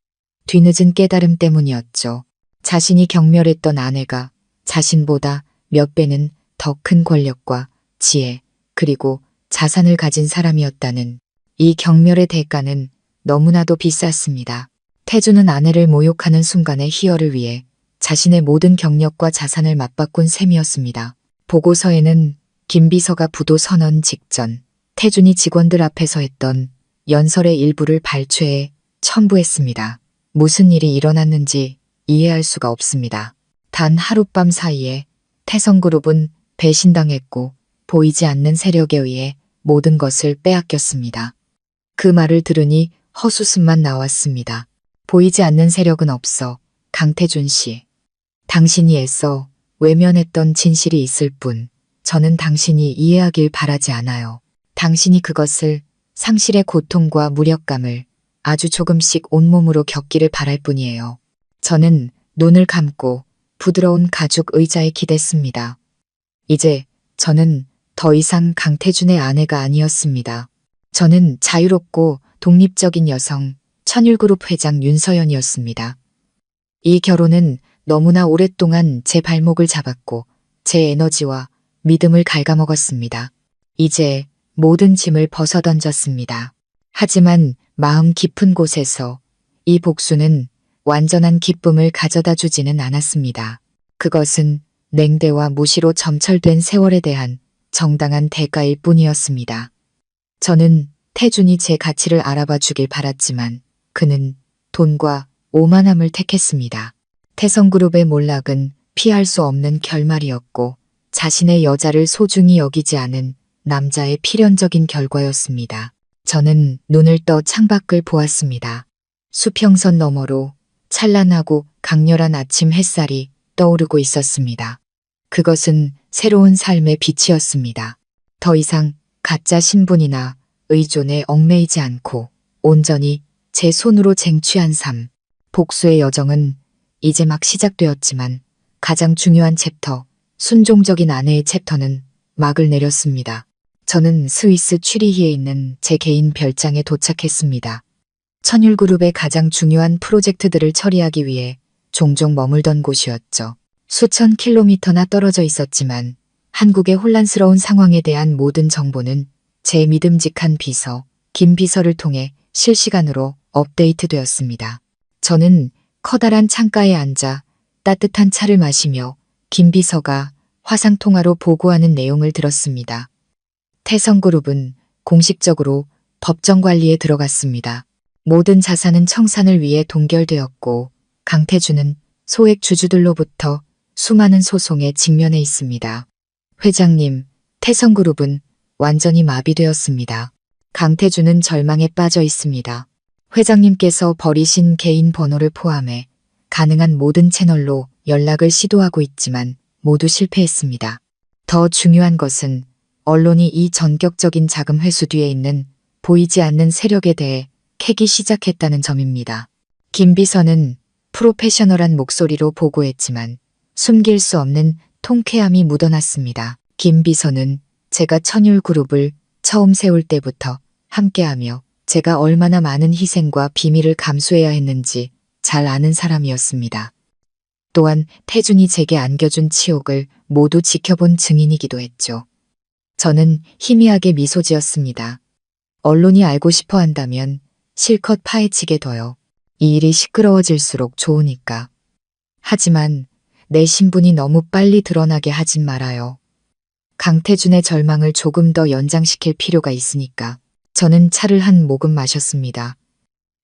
뒤늦은 깨달음 때문이었죠. 자신이 경멸했던 아내가 자신보다 몇 배는 더 큰 권력과 지혜 그리고 자산을 가진 사람이었다는 이 경멸의 대가는 너무나도 비쌌습니다. 태준은 아내를 모욕하는 순간의 희열을 위해 자신의 모든 경력과 자산을 맞바꾼 셈이었습니다. 보고서에는 김 비서가 부도 선언 직전 태준이 직원들 앞에서 했던 연설의 일부를 발췌해 첨부했습니다. 무슨 일이 일어났는지 이해할 수가 없습니다. 단 하룻밤 사이에 태성그룹은 배신당했고 보이지 않는 세력에 의해 모든 것을 빼앗겼습니다. 그 말을 들으니 헛웃음만 나왔습니다. 보이지 않는 세력은 없어. 강태준 씨. 당신이 애써 외면했던 진실이 있을 뿐 저는 당신이 이해하길 바라지 않아요. 당신이 그것을 상실의 고통과 무력감을 아주 조금씩 온몸으로 겪기를 바랄 뿐이에요. 저는 눈을 감고 부드러운 가죽 의자에 기댔습니다. 이제 저는 더 이상 강태준의 아내가 아니었습니다. 저는 자유롭고 독립적인 여성 천율그룹 회장 윤서연이었습니다. 이 결혼은 너무나 오랫동안 제 발목을 잡았고 제 에너지와 믿음을 갉아먹었습니다. 이제 모든 짐을 벗어던졌습니다. 하지만 마음 깊은 곳에서 이 복수는 완전한 기쁨을 가져다 주지는 않았습니다. 그것은 냉대와 무시로 점철된 세월에 대한 정당한 대가일 뿐이었습니다. 저는 태준이 제 가치를 알아봐 주길 바랐지만 그는 돈과 오만함을 택했습니다. 태성그룹의 몰락은 피할 수 없는 결말이었고 자신의 여자를 소중히 여기지 않은 남자의 필연적인 결과였습니다. 저는 눈을 떠 창밖을 보았습니다. 수평선 너머로 찬란하고 강렬한 아침 햇살이 떠오르고 있었습니다. 그것은 새로운 삶의 빛이었습니다. 더 이상 가짜 신분이나 의존에 얽매이지 않고 온전히 제 손으로 쟁취한 삶. 복수의 여정은 이제 막 시작되었지만 가장 중요한 챕터, 순종적인 아내의 챕터는 막을 내렸습니다. 저는 스위스 취리히에 있는 제 개인 별장에 도착했습니다. 천율그룹의 가장 중요한 프로젝트들을 처리하기 위해 종종 머물던 곳이었죠. 수천 킬로미터나 떨어져 있었지만 한국의 혼란스러운 상황에 대한 모든 정보는 제 믿음직한 비서, 김 비서를 통해 실시간으로 업데이트되었습니다. 저는 커다란 창가에 앉아 따뜻한 차를 마시며 김 비서가 화상통화로 보고하는 내용을 들었습니다. 태성그룹은 공식적으로 법정 관리에 들어갔습니다. 모든 자산은 청산을 위해 동결되었고 강태준은 소액 주주들로부터 수많은 소송에 직면해 있습니다. 회장님, 태성그룹은 완전히 마비되었습니다. 강태준은 절망에 빠져 있습니다. 회장님께서 버리신 개인 번호를 포함해 가능한 모든 채널로 연락을 시도하고 있지만 모두 실패했습니다. 더 중요한 것은 언론이 이 전격적인 자금 회수 뒤에 있는 보이지 않는 세력에 대해 캐기 시작했다는 점입니다. 김 비서는 프로페셔널한 목소리로 보고했지만 숨길 수 없는 통쾌함이 묻어났습니다. 김 비서는 제가 천율그룹을 처음 세울 때부터 함께하며 제가 얼마나 많은 희생과 비밀을 감수해야 했는지 잘 아는 사람이었습니다. 또한 태준이 제게 안겨준 치욕을 모두 지켜본 증인이기도 했죠. 저는 희미하게 미소 지었습니다. 언론이 알고 싶어 한다면 실컷 파헤치게 둬요. 이 일이 시끄러워질수록 좋으니까. 하지만 내 신분이 너무 빨리 드러나게 하진 말아요. 강태준의 절망을 조금 더 연장시킬 필요가 있으니까. 저는 차를 한 모금 마셨습니다.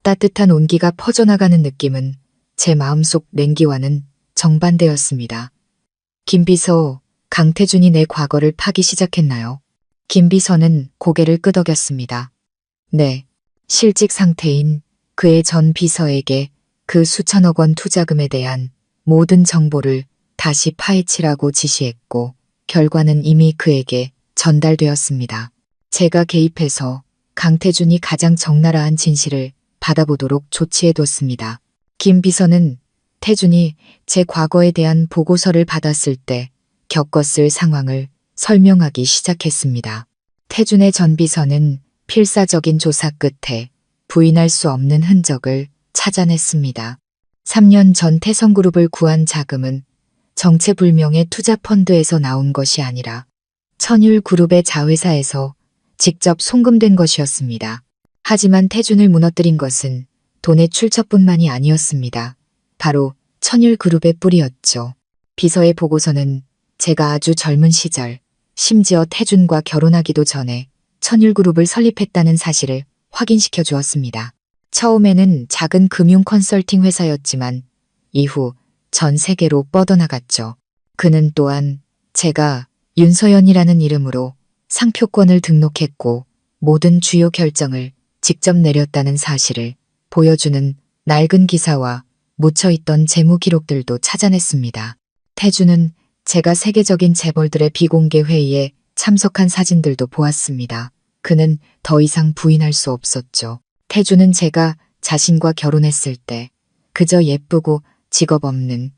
따뜻한 온기가 퍼져나가는 느낌은 제 마음속 냉기와는 정반대였습니다. 김 비서, 강태준이 내 과거를 파기 시작했나요? 김 비서는 고개를 끄덕였습니다. 네, 실직 상태인 그의 전 비서에게 그 수천억 원 투자금에 대한 모든 정보를 다시 파헤치라고 지시했고 결과는 이미 그에게 전달되었습니다. 제가 개입해서 강태준이 가장 적나라한 진실을 받아보도록 조치해뒀습니다. 김 비서는 태준이 제 과거에 대한 보고서를 받았을 때 겪었을 상황을 설명하기 시작했습니다. 태준의 전 비서는 필사적인 조사 끝에 부인할 수 없는 흔적을 찾아냈습니다. 3년 전 태성그룹을 구한 자금은 정체불명의 투자펀드에서 나온 것이 아니라 천율그룹의 자회사에서 직접 송금된 것이었습니다. 하지만 태준을 무너뜨린 것은 돈의 출처뿐만이 아니었습니다. 바로 천율그룹의 뿌리였죠. 비서의 보고서는 제가 아주 젊은 시절, 심지어 태준과 결혼하기도 전에 천율그룹을 설립했다는 사실을 확인시켜 주었습니다. 처음에는 작은 금융 컨설팅 회사였지만 이후 전 세계로 뻗어나갔죠. 그는 또한 제가 윤서연이라는 이름으로 상표권을 등록했고 모든 주요 결정을 직접 내렸다는 사실을 보여주는 낡은 기사와 묻혀있던 재무 기록들도 찾아냈습니다. 태준은 제가 세계적인 재벌들의 비공개 회의에 참석한 사진들도 보았습니다. 그는 더 이상 부인할 수 없었죠. 태준은 제가 자신과 결혼했을 때 그저 예쁘고 직업 없는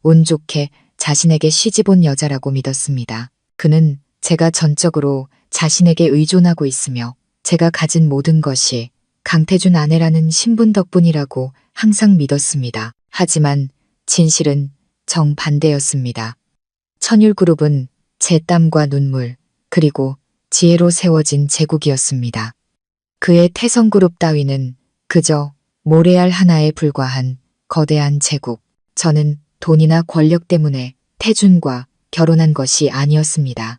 운 좋게 자신에게 시집온 여자라고 믿었습니다. 그는 제가 전적으로 자신에게 의존하고 있으며 제가 가진 모든 것이 강태준 아내라는 신분 덕분이라고 항상 믿었습니다. 하지만 진실은 정반대였습니다. 천율그룹은 제 땀과 눈물 그리고 지혜로 세워진 제국이었습니다. 그의 태성그룹 따위는 그저 모래알 하나에 불과한 거대한 제국. 저는 돈이나 권력 때문에 태준과 결혼한 것이 아니었습니다.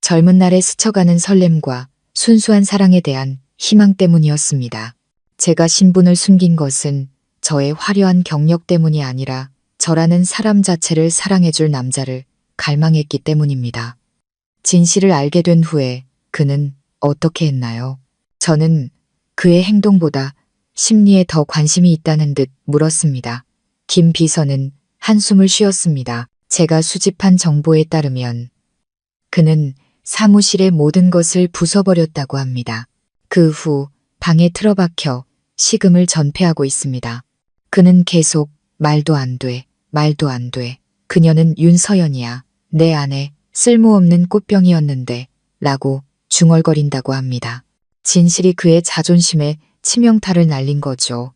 젊은 날에 스쳐가는 설렘과 순수한 사랑에 대한 희망 때문이었습니다. 제가 신분을 숨긴 것은 저의 화려한 경력 때문이 아니라 저라는 사람 자체를 사랑해줄 남자를 갈망했기 때문입니다. 진실을 알게 된 후에 그는 어떻게 했나요? 저는 그의 행동보다 심리에 더 관심이 있다는 듯 물었습니다. 김 비서는 한숨을 쉬었습니다. 제가 수집한 정보에 따르면 그는 사무실의 모든 것을 부숴버렸다고 합니다. 그 후 방에 틀어박혀 식음을 전폐하고 있습니다. 그는 계속 말도 안 돼, 말도 안 돼. 그녀는 윤서연이야. 내 안에 쓸모없는 꽃병이었는데 라고 중얼거린다고 합니다. 진실이 그의 자존심에 치명타를 날린 거죠.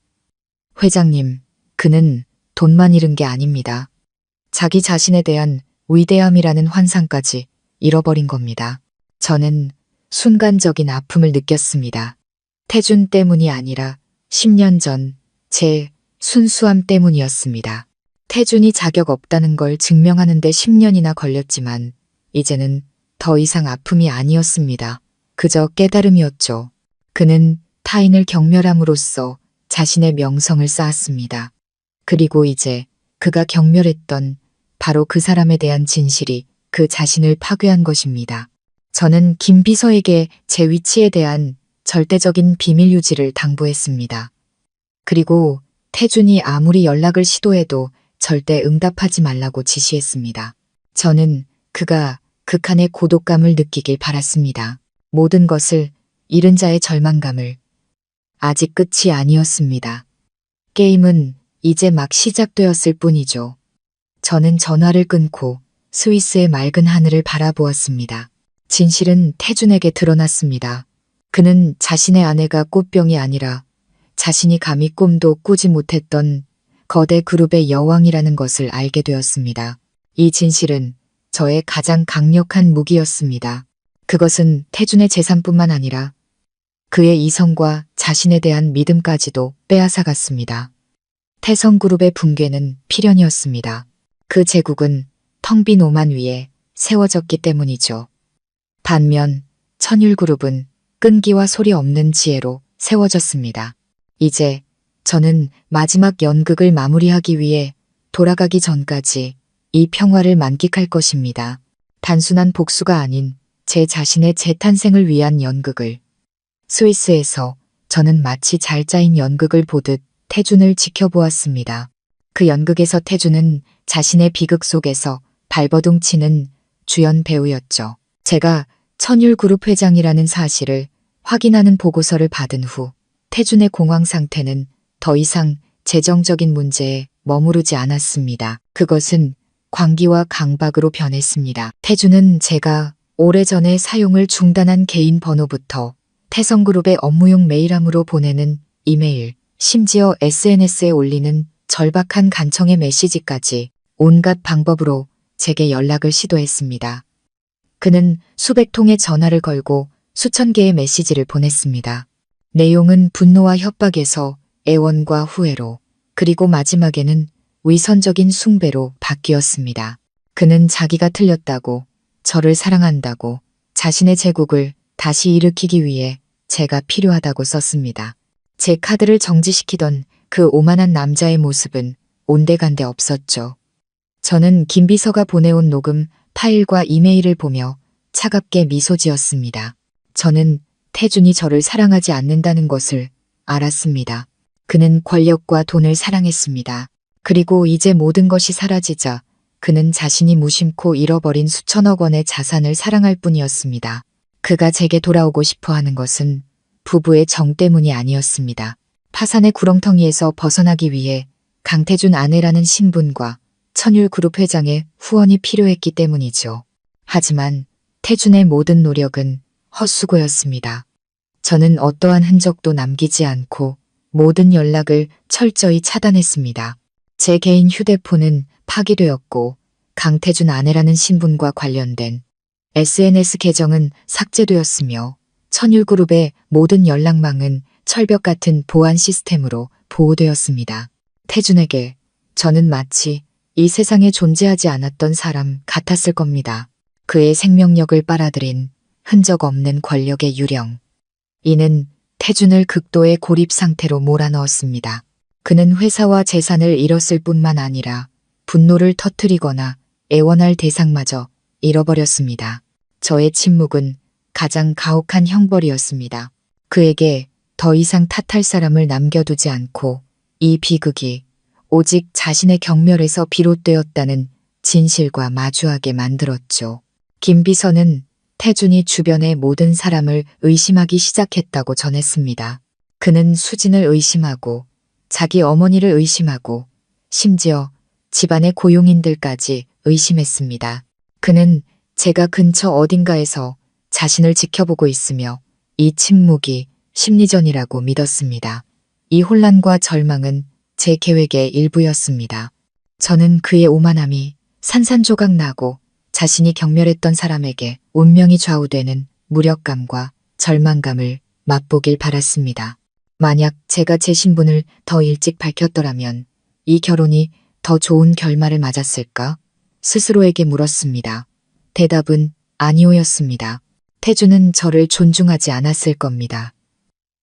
회장님, 그는 돈만 잃은 게 아닙니다. 자기 자신에 대한 위대함이라는 환상까지 잃어버린 겁니다. 저는 순간적인 아픔을 느꼈습니다. 태준 때문이 아니라 10년 전 제 순수함 때문이었습니다. 태준이 자격 없다는 걸 증명하는데 10년이나 걸렸지만 이제는 더 이상 아픔이 아니었습니다. 그저 깨달음이었죠. 그는 타인을 경멸함으로써 자신의 명성을 쌓았습니다. 그리고 이제 그가 경멸했던 바로 그 사람에 대한 진실이 그 자신을 파괴한 것입니다. 저는 김 비서에게 제 위치에 대한 절대적인 비밀 유지를 당부했습니다. 그리고 태준이 아무리 연락을 시도해도 절대 응답하지 말라고 지시했습니다. 저는 그가 극한의 고독감을 느끼길 바랐습니다. 모든 것을 잃은 자의 절망감을. 아직 끝이 아니었습니다. 게임은 이제 막 시작되었을 뿐이죠. 저는 전화를 끊고 스위스의 맑은 하늘을 바라보았습니다. 진실은 태준에게 드러났습니다. 그는 자신의 아내가 꽃병이 아니라 자신이 감히 꿈도 꾸지 못했던 거대 그룹의 여왕이라는 것을 알게 되었습니다. 이 진실은 저의 가장 강력한 무기였습니다. 그것은 태준의 재산뿐만 아니라 그의 이성과 자신에 대한 믿음까지도 빼앗아갔습니다. 태성그룹의 붕괴는 필연이었습니다. 그 제국은 텅 빈 오만 위에 세워졌기 때문이죠. 반면 천율그룹은 끈기와 소리 없는 지혜로 세워졌습니다. 이제 저는 마지막 연극을 마무리하기 위해 돌아가기 전까지 이 평화를 만끽할 것입니다. 단순한 복수가 아닌 제 자신의 재탄생을 위한 연극을. 스위스에서 저는 마치 잘 짜인 연극을 보듯 태준을 지켜보았습니다. 그 연극에서 태준은 자신의 비극 속에서 발버둥 치는 주연 배우였죠. 제가 천율그룹 회장이라는 사실을 확인하는 보고서를 받은 후 태준의 공황 상태는 더 이상 재정적인 문제에 머무르지 않았습니다. 그것은 광기와 강박으로 변했습니다. 태준은 제가 오래전에 사용을 중단한 개인 번호부터 태성그룹의 업무용 메일함으로 보내는 이메일, 심지어 SNS에 올리는 절박한 간청의 메시지까지 온갖 방법으로 제게 연락을 시도했습니다. 그는 수백 통의 전화를 걸고 수천 개의 메시지를 보냈습니다. 내용은 분노와 협박에서 애원과 후회로, 그리고 마지막에는 위선적인 숭배로 바뀌었습니다. 그는 자기가 틀렸다고, 저를 사랑한다고, 자신의 제국을 다시 일으키기 위해 제가 필요하다고 썼습니다. 제 카드를 정지시키던 그 오만한 남자의 모습은 온데간데 없었죠. 저는 김 비서가 보내온 녹음 파일과 이메일을 보며 차갑게 미소 지었습니다. 저는 태준이 저를 사랑하지 않는다는 것을 알았습니다. 그는 권력과 돈을 사랑했습니다. 그리고 이제 모든 것이 사라지자 그는 자신이 무심코 잃어버린 수천억 원의 자산을 사랑할 뿐이었습니다. 그가 제게 돌아오고 싶어 하는 것은 부부의 정 때문이 아니었습니다. 파산의 구렁텅이에서 벗어나기 위해 강태준 아내라는 신분과 천율그룹 회장의 후원이 필요했기 때문이죠. 하지만 태준의 모든 노력은 헛수고였습니다. 저는 어떠한 흔적도 남기지 않고 모든 연락을 철저히 차단했습니다. 제 개인 휴대폰은 파기되었고 강태준 아내라는 신분과 관련된 SNS 계정은 삭제되었으며 천율그룹의 모든 연락망은 철벽 같은 보안 시스템으로 보호되었습니다. 태준에게 저는 마치 이 세상에 존재하지 않았던 사람 같았을 겁니다. 그의 생명력을 빨아들인 흔적 없는 권력의 유령. 이는 태준을 극도의 고립 상태로 몰아넣었습니다. 그는 회사와 재산을 잃었을 뿐만 아니라 분노를 터뜨리거나 애원할 대상마저 잃어버렸습니다. 저의 침묵은 가장 가혹한 형벌이었습니다. 그에게 더 이상 탓할 사람을 남겨두지 않고 이 비극이 오직 자신의 경멸에서 비롯되었다는 진실과 마주하게 만들었죠. 김 비서는 태준이 주변의 모든 사람을 의심하기 시작했다고 전했습니다. 그는 수진을 의심하고 자기 어머니를 의심하고 심지어 집안의 고용인들까지 의심했습니다. 그는 제가 근처 어딘가에서 자신을 지켜보고 있으며 이 침묵이 심리전이라고 믿었습니다. 이 혼란과 절망은 제 계획의 일부였습니다. 저는 그의 오만함이 산산조각 나고 자신이 경멸했던 사람에게 운명이 좌우되는 무력감과 절망감을 맛보길 바랐습니다. 만약 제가 제 신분을 더 일찍 밝혔더라면 이 결혼이 더 좋은 결말을 맞았을까? 스스로에게 물었습니다. 대답은 아니오였습니다. 태주는 저를 존중하지 않았을 겁니다.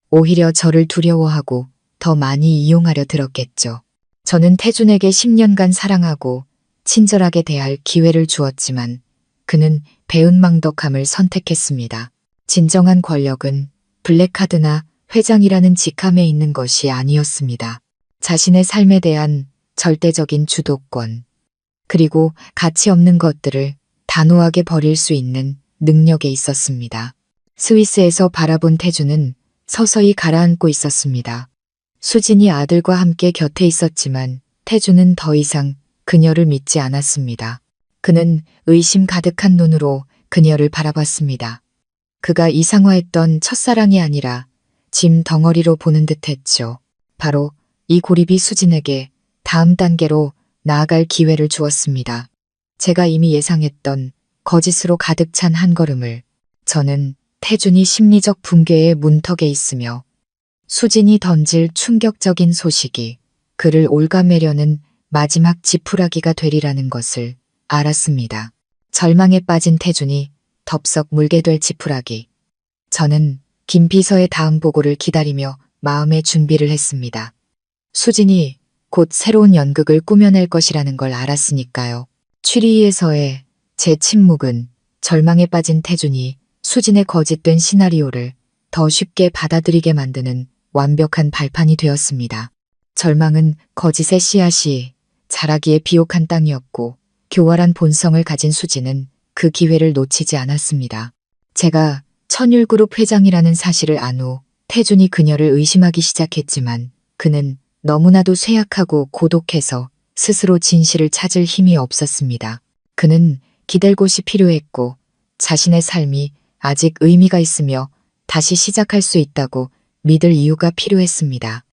오히려 저를 두려워하고 더 많이 이용하려 들었겠죠. 저는 태준에게 10년간 사랑하고 친절하게 대할 기회를 주었지만 그는 배은망덕함을 선택했습니다. 진정한 권력은 블랙카드나 회장이라는 직함에 있는 것이 아니었습니다. 자신의 삶에 대한 절대적인 주도권, 그리고 가치 없는 것들을 단호하게 버릴 수 있는 능력에 있었습니다. 스위스에서 바라본 태주는 서서히 가라앉고 있었습니다. 수진이 아들과 함께 곁에 있었지만 태주는 더 이상 그녀를 믿지 않았습니다. 그는 의심 가득한 눈으로 그녀를 바라봤습니다. 그가 이상화했던 첫사랑이 아니라 짐 덩어리로 보는 듯했죠. 바로 이 고립이 수진에게 다음 단계로 나아갈 기회를 주었습니다. 제가 이미 예상했던 거짓으로 가득 찬 한 걸음을 저는 태준이 심리적 붕괴의 문턱에 있으며 수진이 던질 충격적인 소식이 그를 올가매려는 마지막 지푸라기가 되리라는 것을 알았습니다. 절망에 빠진 태준이 덥석 물게 될 지푸라기. 저는 김 비서의 다음 보고를 기다리며 마음의 준비를 했습니다. 수진이 곧 새로운 연극을 꾸며낼 것이라는 걸 알았으니까요. 취리히에서의 제 침묵은 절망에 빠진 태준이 수진의 거짓된 시나리오를 더 쉽게 받아들이게 만드는 완벽한 발판이 되었습니다. 절망은 거짓의 씨앗이 자라기에 비옥한 땅이었고 교활한 본성을 가진 수진은 그 기회를 놓치지 않았습니다. 제가 천율그룹 회장이라는 사실을 안 후 태준이 그녀를 의심하기 시작했지만 그는 너무나도 쇠약하고 고독해서 스스로 진실을 찾을 힘이 없었습니다. 그는 기댈 곳이 필요했고 자신의 삶이 아직 의미가 있으며 다시 시작할 수 있다고 믿을 이유가 필요했습니다.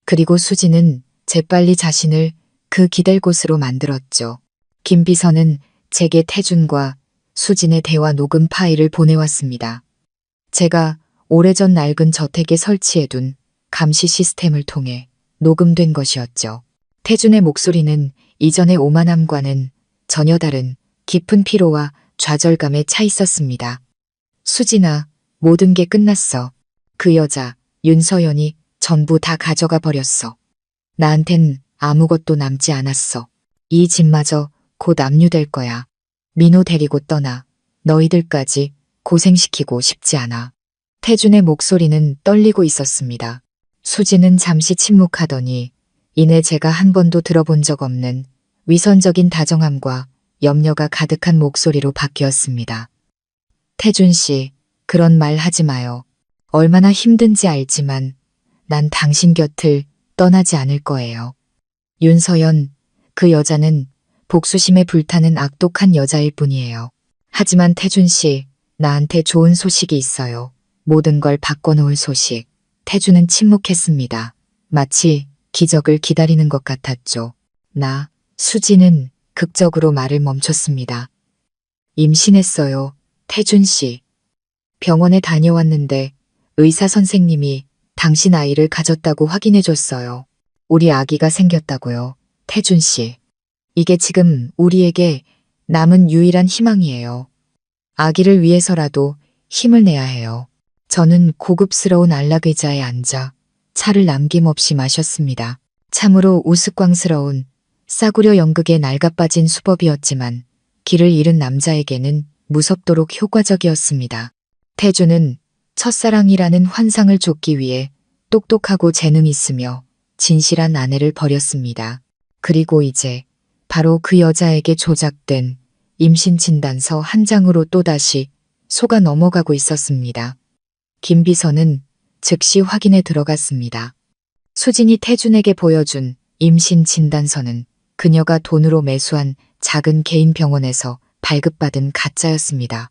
그리고 수진은 재빨리 자신을 그 기댈 곳으로 만들었죠. 김 비서는 제게 태준과 수진의 대화 녹음 파일을 보내왔습니다. 제가 오래전 낡은 저택에 설치해둔 감시 시스템을 통해 녹음된 것이었죠. 태준의 목소리는 이전의 오만함과는 전혀 다른 깊은 피로와 좌절감에 차 있었습니다. 수진아, 모든 게 끝났어. 그 여자, 윤서연이 전부 다 가져가 버렸어. 나한텐 아무것도 남지 않았어. 이 집마저 곧 압류될 거야. 민호 데리고 떠나. 너희들까지 고생시키고 싶지 않아. 태준의 목소리는 떨리고 있었습니다. 수진은 잠시 침묵하더니 이내 제가 한 번도 들어본 적 없는 위선적인 다정함과 염려가 가득한 목소리로 바뀌었습니다. 태준 씨, 그런 말 하지 마요. 얼마나 힘든지 알지만 난 당신 곁을 떠나지 않을 거예요. 윤서연, 그 여자는 복수심에 불타는 악독한 여자일 뿐이에요. 하지만 태준 씨, 나한테 좋은 소식이 있어요. 모든 걸 바꿔놓을 소식. 태준은 침묵했습니다. 마치 기적을 기다리는 것 같았죠. 수진은 극적으로 말을 멈췄습니다. 임신했어요. 태준 씨. 병원에 다녀왔는데 의사 선생님이 당신 아이를 가졌다고 확인해 줬어요. 우리 아기가 생겼다고요. 태준 씨. 이게 지금 우리에게 남은 유일한 희망이에요. 아기를 위해서라도 힘을 내야 해요. 저는 고급스러운 안락 의자에 앉아 차를 남김없이 마셨습니다. 참으로 우스꽝스러운 싸구려 연극에 낡아빠진 수법이었지만 길을 잃은 남자에게는 무섭도록 효과적이었습니다. 태주는 첫사랑이라는 환상을 쫓기 위해 똑똑하고 재능 있으며 진실한 아내를 버렸습니다. 그리고 이제 바로 그 여자에게 조작된 임신 진단서 한 장으로 또다시 속아 넘어가고 있었습니다. 김 비서는 즉시 확인에 들어갔습니다. 수진이 태준에게 보여준 임신 진단서는 그녀가 돈으로 매수한 작은 개인 병원에서 발급받은 가짜였습니다.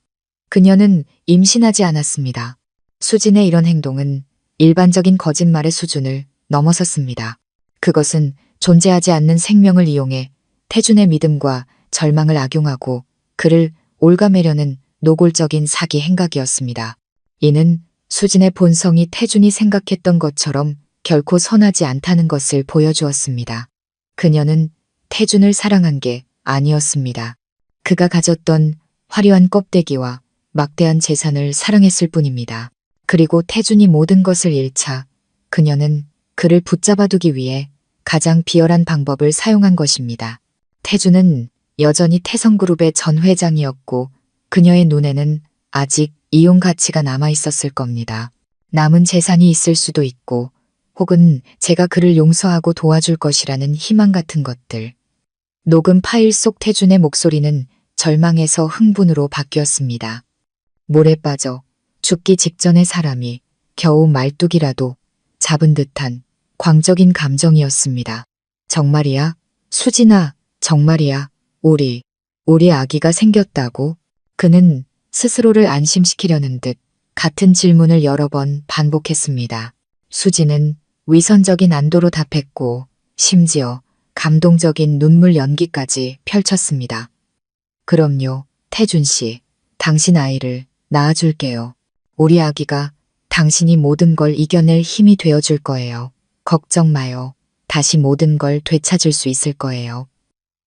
그녀는 임신하지 않았습니다. 수진의 이런 행동은 일반적인 거짓말의 수준을 넘어섰습니다. 그것은 존재하지 않는 생명을 이용해 태준의 믿음과 절망을 악용하고 그를 올가매려는 노골적인 사기 행각이었습니다. 이는 수진의 본성이 태준이 생각했던 것처럼 결코 선하지 않다는 것을 보여주었습니다. 그녀는 태준을 사랑한 게 아니었습니다. 그가 가졌던 화려한 껍데기와 막대한 재산을 사랑했을 뿐입니다. 그리고 태준이 모든 것을 잃자 그녀는 그를 붙잡아두기 위해 가장 비열한 방법을 사용한 것입니다. 태준은 여전히 태성그룹의 전 회장이었고 그녀의 눈에는 아직 이용 가치가 남아 있었을 겁니다. 남은 재산이 있을 수도 있고 혹은 제가 그를 용서하고 도와줄 것이라는 희망 같은 것들. 녹음 파일 속 태준의 목소리는 절망에서 흥분으로 바뀌었습니다. 물에 빠져 죽기 직전의 사람이 겨우 말뚝이라도 잡은 듯한 광적인 감정이었습니다. 정말이야? 수진아, 정말이야? 우리 아기가 생겼다고? 그는 스스로를 안심시키려는 듯 같은 질문을 여러 번 반복했습니다. 수진은 위선적인 안도로 답했고 심지어 감동적인 눈물 연기까지 펼쳤습니다. 그럼요, 태준 씨. 당신 아이를 낳아줄게요. 우리 아기가 당신이 모든 걸 이겨낼 힘이 되어줄 거예요. 걱정 마요. 다시 모든 걸 되찾을 수 있을 거예요.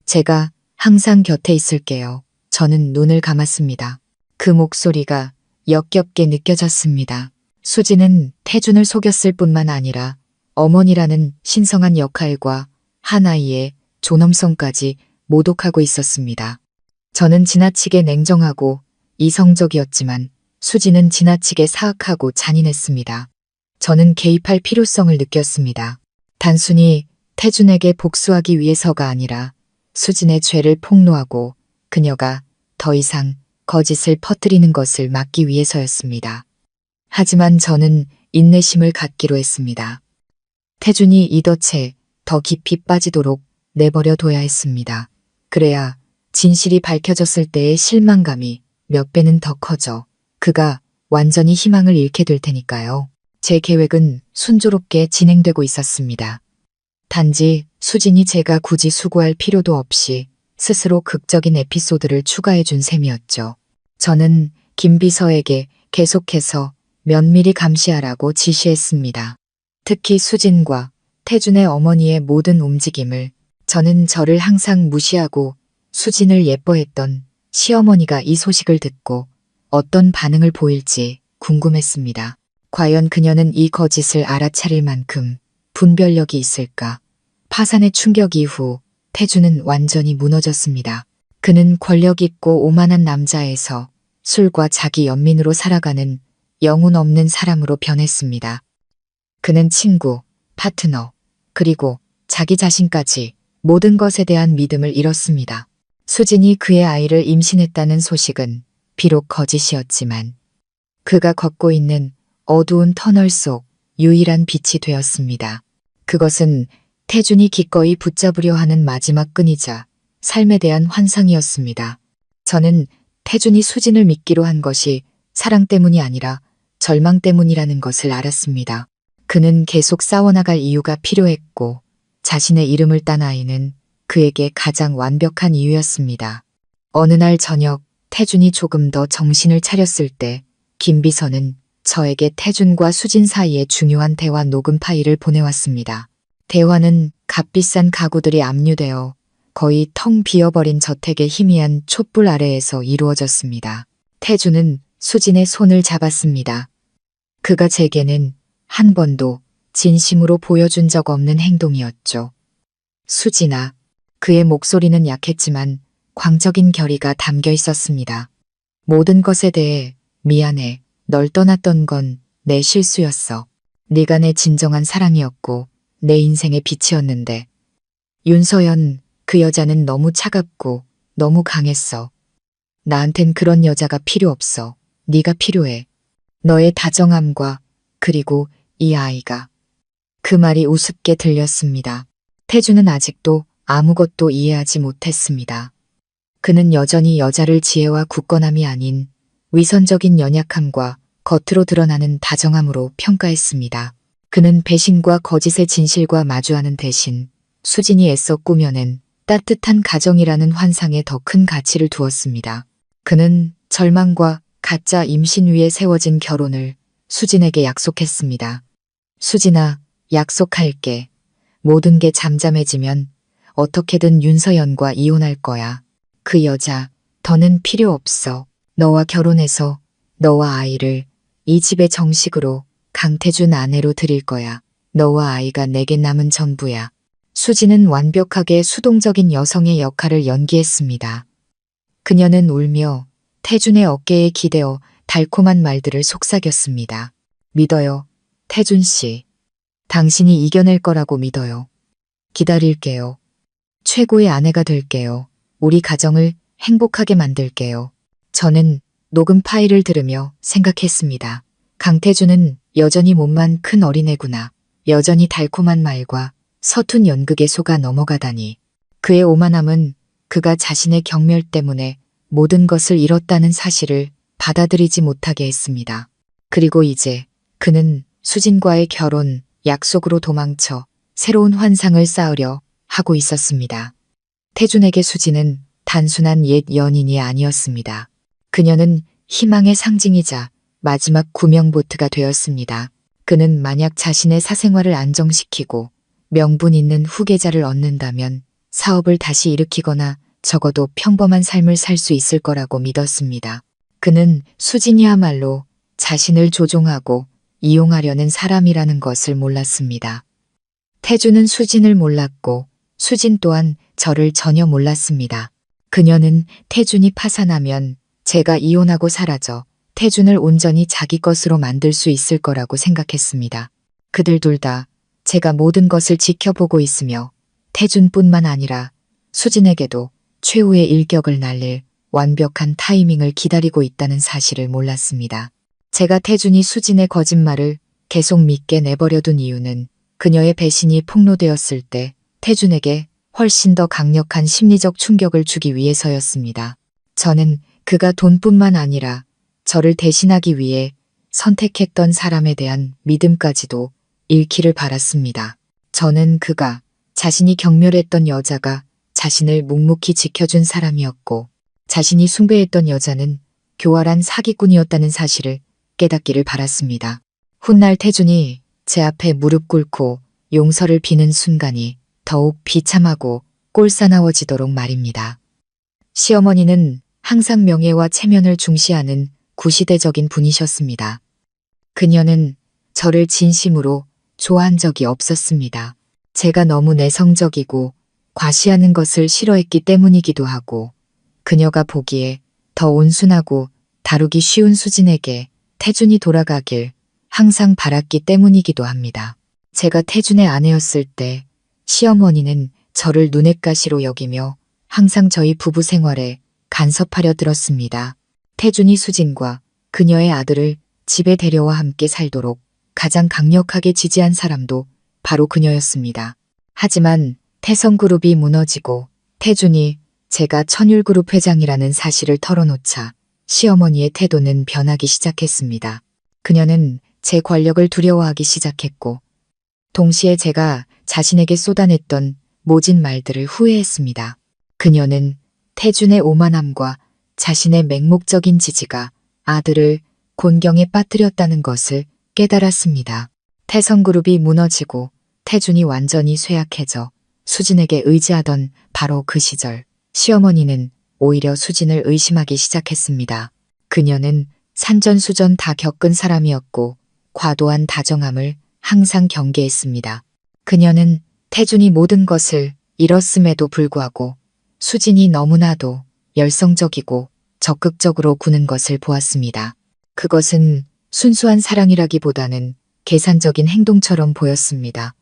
제가 항상 곁에 있을게요. 저는 눈을 감았습니다. 그 목소리가 역겹게 느껴졌습니다. 수지는 태준을 속였을 뿐만 아니라 어머니라는 신성한 역할과 한 아이의 존엄성까지 모독하고 있었습니다. 저는 지나치게 냉정하고 이성적이었지만 수지는 지나치게 사악하고 잔인했습니다. 저는 개입할 필요성을 느꼈습니다. 단순히 태준에게 복수하기 위해서가 아니라 수진의 죄를 폭로하고 그녀가 더 이상 거짓을 퍼뜨리는 것을 막기 위해서였습니다. 하지만 저는 인내심을 갖기로 했습니다. 태준이 이 덫에 더 깊이 빠지도록 내버려 둬야 했습니다. 그래야 진실이 밝혀졌을 때의 실망감이 몇 배는 더 커져 그가 완전히 희망을 잃게 될 테니까요. 제 계획은 순조롭게 진행되고 있었습니다. 단지 수진이 제가 굳이 수고할 필요도 없이 스스로 극적인 에피소드를 추가해 준 셈이었죠. 저는 김 비서에게 계속해서 면밀히 감시하라고 지시했습니다. 특히 수진과 태준의 어머니의 모든 움직임을. 저는 저를 항상 무시하고 수진을 예뻐했던 시어머니가 이 소식을 듣고 어떤 반응을 보일지 궁금했습니다. 과연 그녀는 이 거짓을 알아차릴 만큼 분별력이 있을까? 파산의 충격 이후 태준은 완전히 무너졌습니다. 그는 권력 있고 오만한 남자에서 술과 자기 연민으로 살아가는 영혼 없는 사람으로 변했습니다. 그는 친구, 파트너, 그리고 자기 자신까지 모든 것에 대한 믿음을 잃었습니다. 수진이 그의 아이를 임신했다는 소식은 비록 거짓이었지만 그가 걷고 있는 어두운 터널 속 유일한 빛이 되었습니다. 그것은 태준이 기꺼이 붙잡으려 하는 마지막 끈이자 삶에 대한 환상이었습니다. 저는 태준이 수진을 믿기로 한 것이 사랑 때문이 아니라 절망 때문이라는 것을 알았습니다. 그는 계속 싸워나갈 이유가 필요했고 자신의 이름을 딴 아이는 그에게 가장 완벽한 이유였습니다. 어느 날 저녁 태준이 조금 더 정신을 차렸을 때 김 비서는 저에게 태준과 수진 사이의 중요한 대화 녹음 파일을 보내왔습니다. 대화는 값비싼 가구들이 압류되어 거의 텅 비어버린 저택의 희미한 촛불 아래에서 이루어졌습니다. 태준은 수진의 손을 잡았습니다. 그가 제게는 한 번도 진심으로 보여준 적 없는 행동이었죠. 수진아. 그의 목소리는 약했지만 광적인 결의가 담겨 있었습니다. 모든 것에 대해 미안해. 널 떠났던 건 내 실수였어. 네가 내 진정한 사랑이었고 내 인생의 빛이었는데. 윤서연, 그 여자는 너무 차갑고 너무 강했어. 나한텐 그런 여자가 필요 없어. 네가 필요해. 너의 다정함과 그리고 이 아이가. 그 말이 우습게 들렸습니다. 태준은 아직도 아무것도 이해하지 못했습니다. 그는 여전히 여자를 지혜와 굳건함이 아닌 위선적인 연약함과 겉으로 드러나는 다정함으로 평가했습니다. 그는 배신과 거짓의 진실과 마주하는 대신 수진이 애써 꾸며낸 따뜻한 가정이라는 환상에 더 큰 가치를 두었습니다. 그는 절망과 가짜 임신 위에 세워진 결혼을 수진에게 약속했습니다. 수진아, 약속할게. 모든 게 잠잠해지면 어떻게든 윤서연과 이혼할 거야. 그 여자, 더는 필요 없어. 너와 결혼해서 너와 아이를 이 집에 정식으로 강태준 아내로 드릴 거야. 너와 아이가 내게 남은 전부야. 수지는 완벽하게 수동적인 여성의 역할을 연기했습니다. 그녀는 울며 태준의 어깨에 기대어 달콤한 말들을 속삭였습니다. 믿어요, 태준 씨. 당신이 이겨낼 거라고 믿어요. 기다릴게요. 최고의 아내가 될게요. 우리 가정을 행복하게 만들게요. 저는 녹음 파일을 들으며 생각했습니다. 강태준은 여전히 몸만 큰 어린애구나. 여전히 달콤한 말과 서툰 연극에 속아 넘어가다니. 그의 오만함은 그가 자신의 경멸 때문에 모든 것을 잃었다는 사실을 받아들이지 못하게 했습니다. 그리고 이제 그는 수진과의 결혼 약속으로 도망쳐 새로운 환상을 쌓으려 하고 있었습니다. 태준에게 수진은 단순한 옛 연인이 아니었습니다. 그녀는 희망의 상징이자 마지막 구명보트가 되었습니다. 그는 만약 자신의 사생활을 안정시키고 명분 있는 후계자를 얻는다면 사업을 다시 일으키거나 적어도 평범한 삶을 살 수 있을 거라고 믿었습니다. 그는 수진이야말로 자신을 조종하고 이용하려는 사람이라는 것을 몰랐습니다. 태준은 수진을 몰랐고 수진 또한 저를 전혀 몰랐습니다. 그녀는 태준이 파산하면 제가 이혼하고 사라져 태준을 온전히 자기 것으로 만들 수 있을 거라고 생각했습니다. 그들 둘 다 제가 모든 것을 지켜보고 있으며 태준뿐만 아니라 수진에게도 최후의 일격을 날릴 완벽한 타이밍을 기다리고 있다는 사실을 몰랐습니다. 제가 태준이 수진의 거짓말을 계속 믿게 내버려둔 이유는 그녀의 배신이 폭로되었을 때 태준에게 훨씬 더 강력한 심리적 충격을 주기 위해서였습니다. 저는 그가 돈뿐만 아니라 저를 대신하기 위해 선택했던 사람에 대한 믿음까지도 잃기를 바랐습니다. 저는 그가 자신이 경멸했던 여자가 자신을 묵묵히 지켜준 사람이었고 자신이 숭배했던 여자는 교활한 사기꾼이었다는 사실을 깨닫기를 바랐습니다. 훗날 태준이 제 앞에 무릎 꿇고 용서를 비는 순간이 더욱 비참하고 꼴사나워지도록 말입니다. 시어머니는 항상 명예와 체면을 중시하는 구시대적인 분이셨습니다. 그녀는 저를 진심으로 좋아한 적이 없었습니다. 제가 너무 내성적이고 과시하는 것을 싫어했기 때문이기도 하고 그녀가 보기에 더 온순하고 다루기 쉬운 수진에게 태준이 돌아가길 항상 바랐기 때문이기도 합니다. 제가 태준의 아내였을 때 시어머니는 저를 눈엣가시로 여기며 항상 저희 부부 생활에 간섭하려 들었습니다. 태준이 수진과 그녀의 아들을 집에 데려와 함께 살도록 가장 강력하게 지지한 사람도 바로 그녀였습니다. 하지만 태성그룹이 무너지고 태준이 제가 천율그룹 회장이라는 사실을 털어놓자 시어머니의 태도는 변하기 시작했습니다. 그녀는 제 권력을 두려워하기 시작했고 동시에 제가 자신에게 쏟아냈던 모진 말들을 후회했습니다. 그녀는 태준의 오만함과 자신의 맹목적인 지지가 아들을 곤경에 빠뜨렸다는 것을 깨달았습니다. 태성그룹이 무너지고 태준이 완전히 쇠약해져 수진에게 의지하던 바로 그 시절 시어머니는 오히려 수진을 의심하기 시작했습니다. 그녀는 산전수전 다 겪은 사람이었고 과도한 다정함을 항상 경계했습니다. 그녀는 태준이 모든 것을 잃었음에도 불구하고 수진이 너무나도 열성적이고 적극적으로 구는 것을 보았습니다. 그것은 순수한 사랑이라기보다는 계산적인 행동처럼 보였습니다.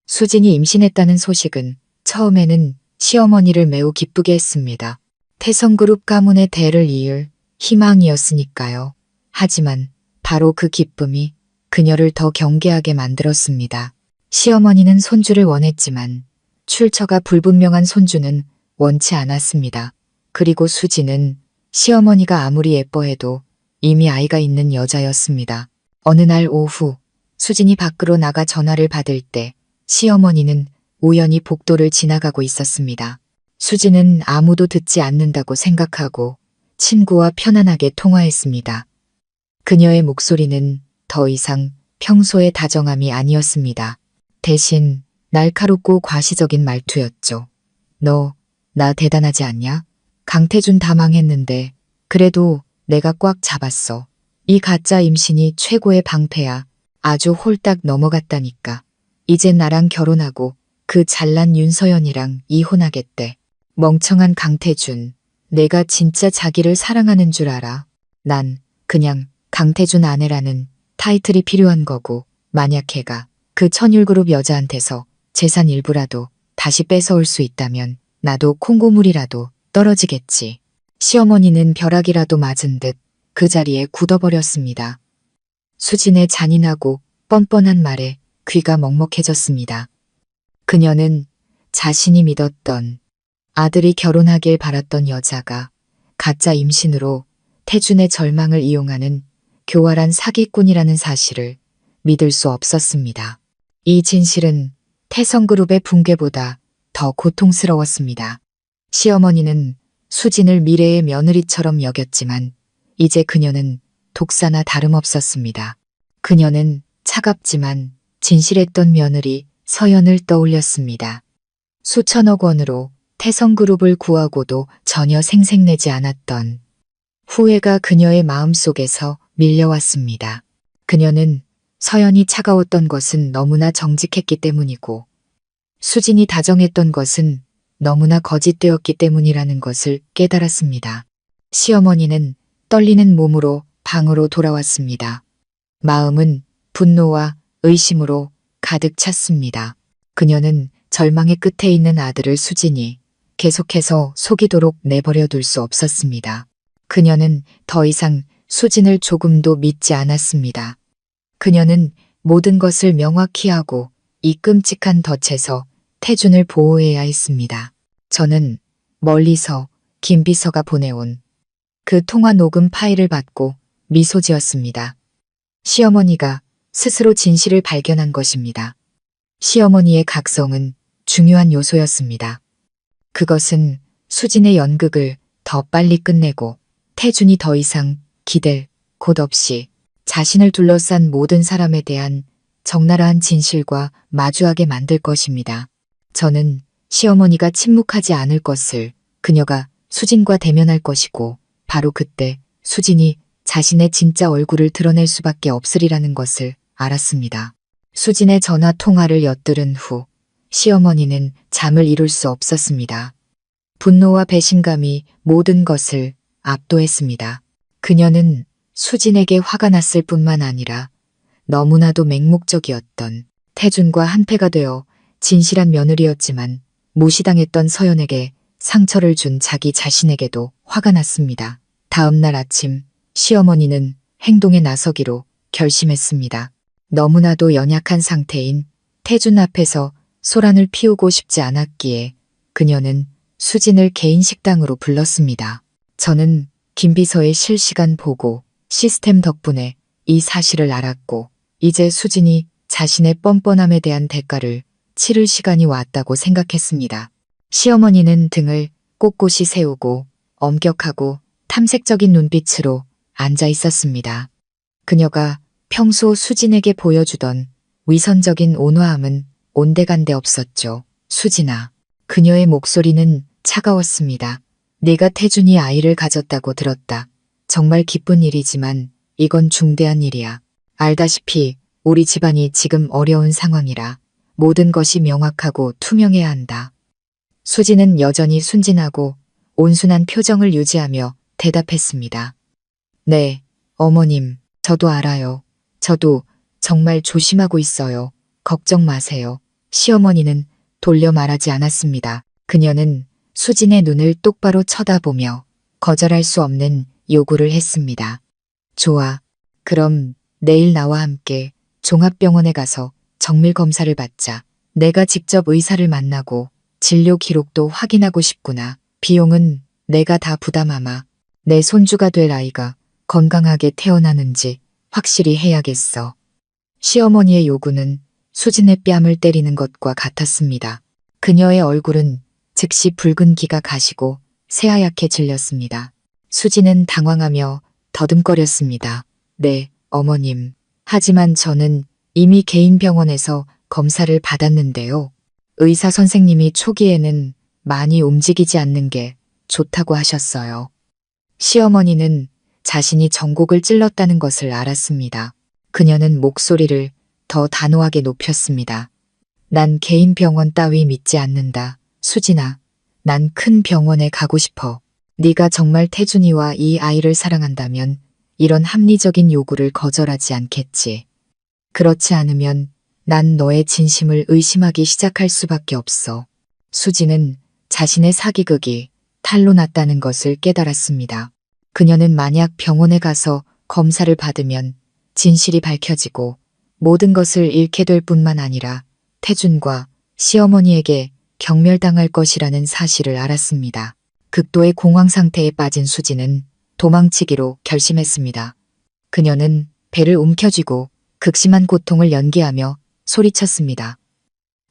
수진이 임신했다는 소식은 처음에는 시어머니를 매우 기쁘게 했습니다. 태성그룹 가문의 대를 이을 희망이었으니까요. 하지만 바로 그 기쁨이 그녀를 더 경계하게 만들었습니다. 시어머니는 손주를 원했지만 출처가 불분명한 손주는 원치 않았습니다. 그리고 수지는 시어머니가 아무리 예뻐해도 이미 아이가 있는 여자였습니다. 어느 날 오후 수진이 밖으로 나가 전화를 받을 때 시어머니는 우연히 복도를 지나가고 있었습니다. 수지는 아무도 듣지 않는다고 생각하고 친구와 편안하게 통화했습니다. 그녀의 목소리는 더 이상 평소의 다정함이 아니었습니다. 대신 날카롭고 과시적인 말투였죠. 너, 나 대단하지 않냐? 강태준 다 망했는데 그래도 내가 꽉 잡았어. 이 가짜 임신이 최고의 방패야. 아주 홀딱 넘어갔다니까. 이제 나랑 결혼하고 그 잘난 윤서연이랑 이혼하겠대. 멍청한 강태준. 내가 진짜 자기를 사랑하는 줄 알아. 난 그냥 강태준 아내라는 타이틀이 필요한 거고 만약 걔가 그 천율그룹 여자한테서 재산 일부라도 다시 뺏어올 수 있다면 나도 콩고물이라도 떨어지겠지. 시어머니는 벼락이라도 맞은 듯 그 자리에 굳어버렸습니다. 수진의 잔인하고 뻔뻔한 말에 귀가 먹먹해졌습니다. 그녀는 자신이 믿었던 아들이 결혼하길 바랐던 여자가 가짜 임신으로 태준의 절망을 이용하는 교활한 사기꾼이라는 사실을 믿을 수 없었습니다. 이 진실은 태성그룹의 붕괴보다 더 고통스러웠습니다. 시어머니는 수진을 미래의 며느리처럼 여겼지만 이제 그녀는 독사나 다름없었습니다. 그녀는 차갑지만 진실했던 며느리 서연을 떠올렸습니다. 수천억 원으로 태성그룹을 구하고도 전혀 생색내지 않았던 후회가 그녀의 마음속에서 밀려왔습니다. 그녀는 서연이 차가웠던 것은 너무나 정직했기 때문이고 수진이 다정했던 것은 너무나 거짓되었기 때문이라는 것을 깨달았습니다. 시어머니는 떨리는 몸으로 방으로 돌아왔습니다. 마음은 분노와 의심으로 가득 찼습니다. 그녀는 절망의 끝에 있는 아들을 수진이 계속해서 속이도록 내버려 둘 수 없었습니다. 그녀는 더 이상 수진을 조금도 믿지 않았습니다. 그녀는 모든 것을 명확히 하고 이 끔찍한 덫에서 태준을 보호해야 했습니다. 저는 멀리서 김 비서가 보내온 그 통화 녹음 파일을 받고 미소 지었습니다. 시어머니가 스스로 진실을 발견한 것입니다. 시어머니의 각성은 중요한 요소였습니다. 그것은 수진의 연극을 더 빨리 끝내고 태준이 더 이상 기댈 곳 없이 자신을 둘러싼 모든 사람에 대한 적나라한 진실과 마주하게 만들 것입니다. 저는 시어머니가 침묵하지 않을 것을, 그녀가 수진과 대면할 것이고 바로 그때 수진이 자신의 진짜 얼굴을 드러낼 수밖에 없으리라는 것을 알았습니다. 수진의 전화 통화를 엿들은 후 시어머니는 잠을 이룰 수 없었습니다. 분노와 배신감이 모든 것을 압도했습니다. 그녀는 수진에게 화가 났을 뿐만 아니라 너무나도 맹목적이었던 태준과 한패가 되어 진실한 며느리였지만 무시당했던 서연에게 상처를 준 자기 자신에게도 화가 났습니다. 다음 날 아침 시어머니는 행동에 나서기로 결심했습니다. 너무나도 연약한 상태인 태준 앞에서 소란을 피우고 싶지 않았기에 그녀는 수진을 개인 식당으로 불렀습니다. 저는 김 비서의 실시간 보고 시스템 덕분에 이 사실을 알았고 이제 수진이 자신의 뻔뻔함에 대한 대가를 치를 시간이 왔다고 생각했습니다. 시어머니는 등을 꼿꼿이 세우고 엄격하고 탐색적인 눈빛으로 앉아 있었습니다. 그녀가 평소 수진에게 보여주던 위선적인 온화함은 온데간데 없었죠. 수진아. 그녀의 목소리는 차가웠습니다. 네가 태준이 아이를 가졌다고 들었다. 정말 기쁜 일이지만 이건 중대한 일이야. 알다시피 우리 집안이 지금 어려운 상황이라 모든 것이 명확하고 투명해야 한다. 수진은 여전히 순진하고 온순한 표정을 유지하며 대답했습니다. 네, 어머님, 저도 알아요. 저도 정말 조심하고 있어요. 걱정 마세요. 시어머니는 돌려 말하지 않았습니다. 그녀는 수진의 눈을 똑바로 쳐다보며 거절할 수 없는 요구를 했습니다. 좋아. 그럼 내일 나와 함께 종합병원에 가서 정밀검사를 받자. 내가 직접 의사를 만나고 진료 기록도 확인하고 싶구나. 비용은 내가 다 부담하마. 내 손주가 될 아이가 건강하게 태어나는지 확실히 해야겠어. 시어머니의 요구는 수진의 뺨을 때리는 것과 같았습니다. 그녀의 얼굴은 즉시 붉은 기가 가시고 새하얗게 질렸습니다. 수진은 당황하며 더듬거렸습니다. 네, 어머님. 하지만 저는 이미 개인 병원에서 검사를 받았는데요. 의사 선생님이 초기에는 많이 움직이지 않는 게 좋다고 하셨어요. 시어머니는 자신이 전곡을 찔렀다는 것을 알았습니다. 그녀는 목소리를 더 단호하게 높였습니다. 난 개인 병원 따위 믿지 않는다. 수진아, 난 큰 병원에 가고 싶어. 네가 정말 태준이와 이 아이를 사랑한다면 이런 합리적인 요구를 거절하지 않겠지. 그렇지 않으면 난 너의 진심을 의심하기 시작할 수밖에 없어. 수진은 자신의 사기극이 탈로 났다는 것을 깨달았습니다. 그녀는 만약 병원에 가서 검사를 받으면 진실이 밝혀지고 모든 것을 잃게 될 뿐만 아니라 태준과 시어머니에게 경멸당할 것이라는 사실을 알았습니다. 극도의 공황 상태에 빠진 수진은 도망치기로 결심했습니다. 그녀는 배를 움켜쥐고 극심한 고통을 연기하며 소리쳤습니다.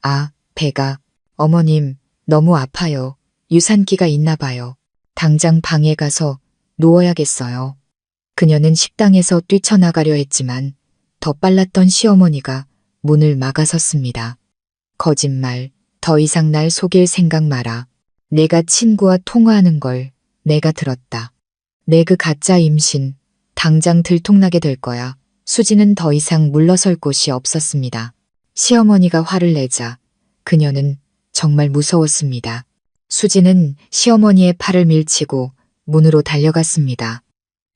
아, 배가. 어머님, 너무 아파요. 유산기가 있나 봐요. 당장 방에 가서 누워야겠어요. 그녀는 식당에서 뛰쳐나가려 했지만 더 빨랐던 시어머니가 문을 막아섰습니다. 거짓말, 더 이상 날 속일 생각 마라. 내가 친구와 통화하는 걸 내가 들었다. 내 그 가짜 임신, 당장 들통나게 될 거야. 수지는 더 이상 물러설 곳이 없었습니다. 시어머니가 화를 내자 그녀는 정말 무서웠습니다. 수지는 시어머니의 팔을 밀치고 문으로 달려갔습니다.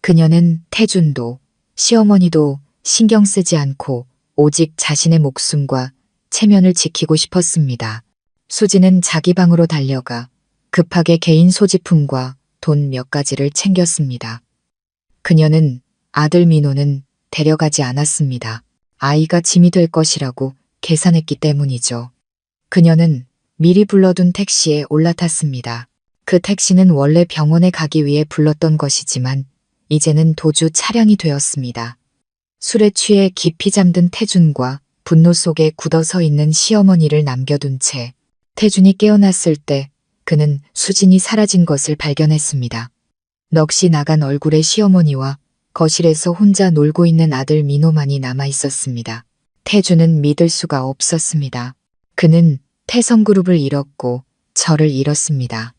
그녀는 태준도 시어머니도 신경 쓰지 않고 오직 자신의 목숨과 체면을 지키고 싶었습니다. 수지는 자기 방으로 달려가 급하게 개인 소지품과 돈 몇 가지를 챙겼습니다. 그녀는 아들 민호는 데려가지 않았습니다. 아이가 짐이 될 것이라고 계산했기 때문이죠. 그녀는 미리 불러둔 택시에 올라탔습니다. 그 택시는 원래 병원에 가기 위해 불렀던 것이지만 이제는 도주 차량이 되었습니다. 술에 취해 깊이 잠든 태준과 분노 속에 굳어서 있는 시어머니를 남겨둔 채 태준이 깨어났을 때 그는 수진이 사라진 것을 발견했습니다. 넋이 나간 얼굴의 시어머니와 거실에서 혼자 놀고 있는 아들 민호만이 남아 있었습니다. 태준은 믿을 수가 없었습니다. 그는 태성그룹을 잃었고 저를 잃었습니다.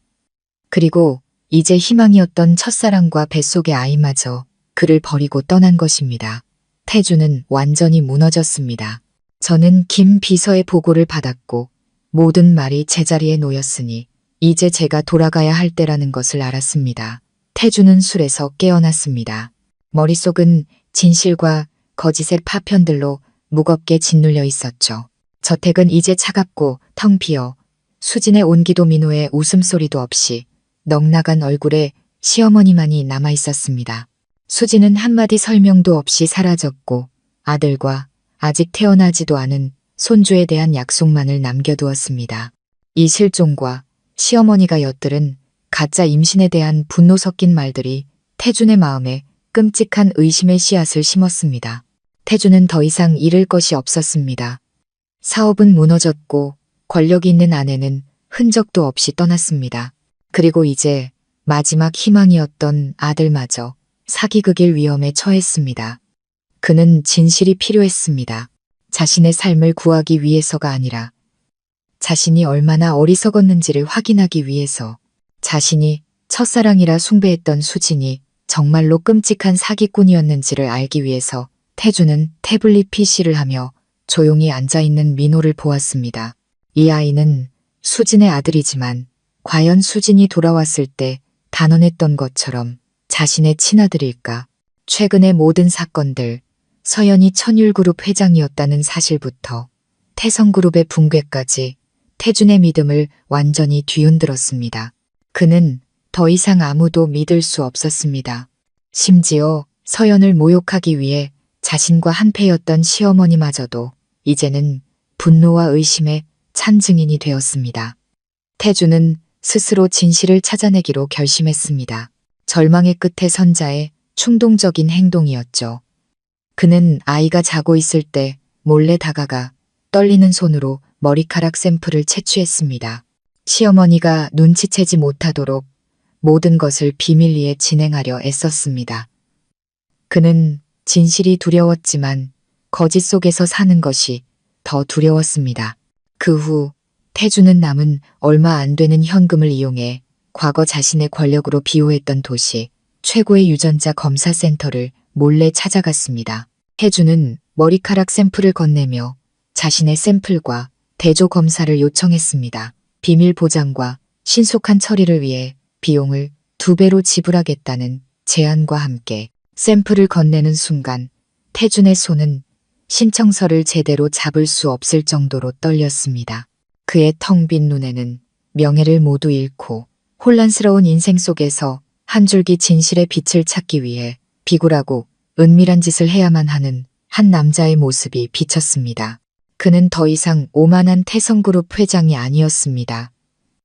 그리고 이제 희망이었던 첫사랑과 뱃속의 아이마저 그를 버리고 떠난 것입니다. 태준은 완전히 무너졌습니다. 저는 김 비서의 보고를 받았고 모든 말이 제자리에 놓였으니 이제 제가 돌아가야 할 때라는 것을 알았습니다. 태준은 술에서 깨어났습니다. 머릿속은 진실과 거짓의 파편들로 무겁게 짓눌려 있었죠. 저택은 이제 차갑고 텅 비어 수진의 온기도 민호의 웃음소리도 없이 넉나간 얼굴에 시어머니만이 남아 있었습니다. 수진은 한마디 설명도 없이 사라졌고 아들과 아직 태어나지도 않은 손주에 대한 약속만을 남겨두었습니다. 이 실종과 시어머니가 엿들은 가짜 임신에 대한 분노 섞인 말들이 태준의 마음에 끔찍한 의심의 씨앗을 심었습니다. 태준은 더 이상 잃을 것이 없었습니다. 사업은 무너졌고 권력이 있는 아내는 흔적도 없이 떠났습니다. 그리고 이제 마지막 희망이었던 아들마저 사기극일 위험에 처했습니다. 그는 진실이 필요했습니다. 자신의 삶을 구하기 위해서가 아니라 자신이 얼마나 어리석었는지를 확인하기 위해서 자신이 첫사랑이라 숭배했던 수진이 정말로 끔찍한 사기꾼이었는지를 알기 위해서 태준은 태블릿 PC를 하며 조용히 앉아있는 민호를 보았습니다. 이 아이는 수진의 아들이지만 과연 수진이 돌아왔을 때 단언했던 것처럼 자신의 친아들일까? 최근의 모든 사건들, 서연이 천율그룹 회장이었다는 사실부터 태성그룹의 붕괴까지 태준의 믿음을 완전히 뒤흔들었습니다. 그는 더 이상 아무도 믿을 수 없었습니다. 심지어 서연을 모욕하기 위해 자신과 한패였던 시어머니마저도 이제는 분노와 의심의 찬 증인이 되었습니다. 태준은 스스로 진실을 찾아내기로 결심했습니다. 절망의 끝에 선 자의 충동적인 행동이었죠. 그는 아이가 자고 있을 때 몰래 다가가 떨리는 손으로 머리카락 샘플을 채취했습니다. 시어머니가 눈치채지 못하도록 모든 것을 비밀리에 진행하려 애썼습니다. 그는 진실이 두려웠지만 거짓 속에서 사는 것이 더 두려웠습니다. 그 후 태주는 남은 얼마 안 되는 현금을 이용해 과거 자신의 권력으로 비호했던 도시 최고의 유전자 검사센터를 몰래 찾아갔습니다. 태주는 머리카락 샘플을 건네며 자신의 샘플과 대조 검사를 요청했습니다. 비밀 보장과 신속한 처리를 위해 비용을 2배로 지불하겠다는 제안과 함께 샘플을 건네는 순간 태준의 손은 신청서를 제대로 잡을 수 없을 정도로 떨렸습니다. 그의 텅 빈 눈에는 명예를 모두 잃고 혼란스러운 인생 속에서 한 줄기 진실의 빛을 찾기 위해 비굴하고 은밀한 짓을 해야만 하는 한 남자의 모습이 비쳤습니다. 그는 더 이상 오만한 태성그룹 회장이 아니었습니다.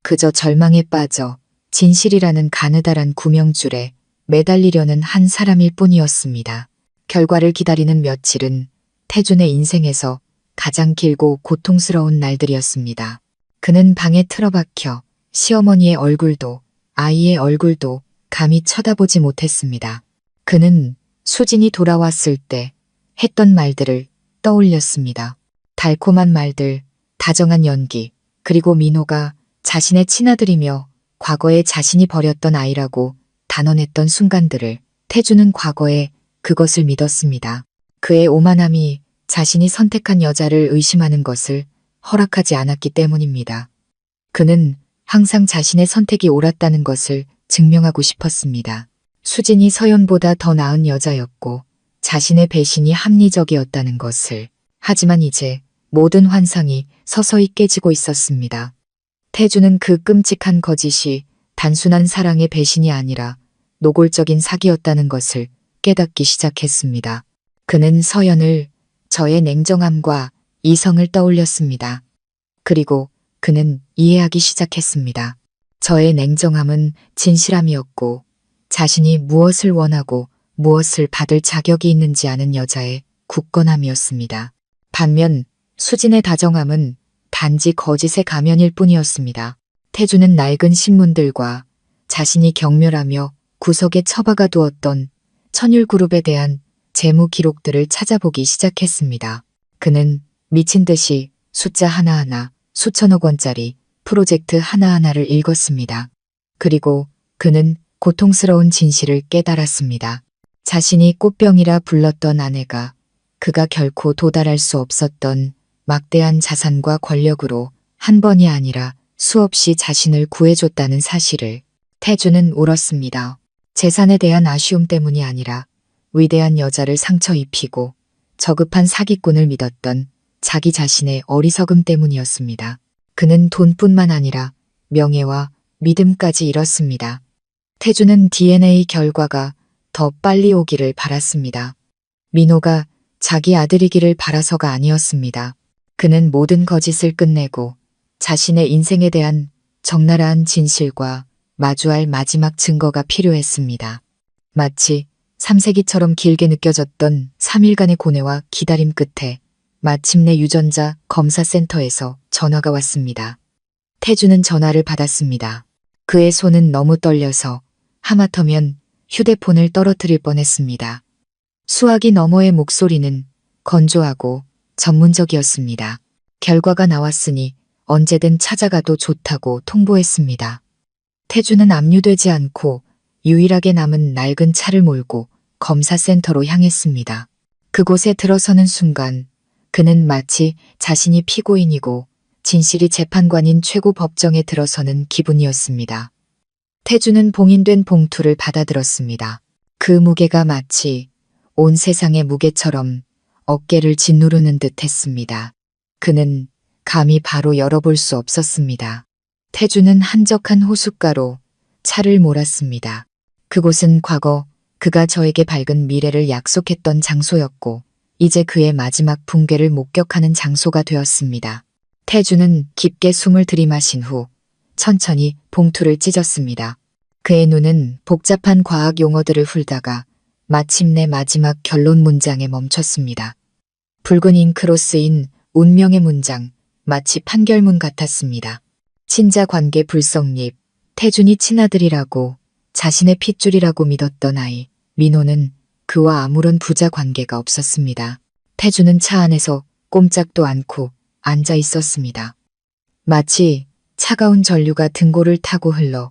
그저 절망에 빠져 진실이라는 가느다란 구명줄에 매달리려는 한 사람일 뿐이었습니다. 결과를 기다리는 며칠은 태준의 인생에서 가장 길고 고통스러운 날들이었습니다. 그는 방에 틀어박혀 시어머니의 얼굴도 아이의 얼굴도 감히 쳐다보지 못했습니다. 그는 수진이 돌아왔을 때 했던 말들을 떠올렸습니다. 달콤한 말들, 다정한 연기, 그리고 민호가 자신의 친아들이며 과거에 자신이 버렸던 아이라고 단언했던 순간들을 태주는 과거에 그것을 믿었습니다. 그의 오만함이 자신이 선택한 여자를 의심하는 것을 허락하지 않았기 때문입니다. 그는 항상 자신의 선택이 옳았다는 것을 증명하고 싶었습니다. 수진이 서연보다 더 나은 여자였고 자신의 배신이 합리적이었다는 것을. 하지만 이제 모든 환상이 서서히 깨지고 있었습니다. 태주는 그 끔찍한 거짓이 단순한 사랑의 배신이 아니라 노골적인 사기였다는 것을 깨닫기 시작했습니다. 그는 서연을, 저의 냉정함과 이성을 떠올렸습니다. 그리고 그는 이해하기 시작했습니다. 저의 냉정함은 진실함이었고 자신이 무엇을 원하고 무엇을 받을 자격이 있는지 아는 여자의 굳건함이었습니다. 반면 수진의 다정함은 단지 거짓의 가면일 뿐이었습니다. 태주는 낡은 신문들과 자신이 경멸하며 구석에 처박아 두었던 천율그룹에 대한 재무 기록들을 찾아보기 시작했습니다. 그는 미친 듯이 숫자 하나하나 수천억 원짜리 프로젝트 하나하나를 읽었습니다. 그리고 그는 고통스러운 진실을 깨달았습니다. 자신이 꽃병이라 불렀던 아내가 그가 결코 도달할 수 없었던 막대한 자산과 권력으로 한 번이 아니라 수없이 자신을 구해줬다는 사실을. 태주는 울었습니다. 재산에 대한 아쉬움 때문이 아니라 위대한 여자를 상처 입히고 저급한 사기꾼을 믿었던 자기 자신의 어리석음 때문이었습니다. 그는 돈뿐만 아니라 명예와 믿음까지 잃었습니다. 태주는 DNA 결과가 더 빨리 오기를 바랐습니다. 민호가 자기 아들이기를 바라서가 아니었습니다. 그는 모든 거짓을 끝내고 자신의 인생에 대한 적나라한 진실과 마주할 마지막 증거가 필요했습니다. 마치 3세기처럼 길게 느껴졌던 3일간의 고뇌와 기다림 끝에 마침내 유전자 검사센터에서 전화가 왔습니다. 태주는 전화를 받았습니다. 그의 손은 너무 떨려서 하마터면 휴대폰을 떨어뜨릴 뻔했습니다. 수화기 너머의 목소리는 건조하고 전문적이었습니다. 결과가 나왔으니 언제든 찾아가도 좋다고 통보했습니다. 태주는 압류되지 않고 유일하게 남은 낡은 차를 몰고 검사센터로 향했습니다. 그곳에 들어서는 순간 그는 마치 자신이 피고인이고 진실이 재판관인 최고 법정에 들어서는 기분이었습니다. 태주는 봉인된 봉투를 받아들었습니다. 그 무게가 마치 온 세상의 무게처럼 어깨를 짓누르는 듯 했습니다. 그는 감히 바로 열어볼 수 없었습니다. 태주는 한적한 호숫가로 차를 몰았습니다. 그곳은 과거 그가 저에게 밝은 미래를 약속했던 장소였고 이제 그의 마지막 붕괴를 목격하는 장소가 되었습니다. 태주는 깊게 숨을 들이마신 후 천천히 봉투를 찢었습니다. 그의 눈은 복잡한 과학 용어들을 훑다가 마침내 마지막 결론 문장에 멈췄습니다. 붉은 잉크로 쓰인 운명의 문장, 마치 판결문 같았습니다. 친자 관계 불성립, 태준이 친아들이라고 자신의 핏줄이라고 믿었던 아이, 민호는 그와 아무런 부자 관계가 없었습니다. 태준은 차 안에서 꼼짝도 않고 앉아 있었습니다. 마치 차가운 전류가 등골을 타고 흘러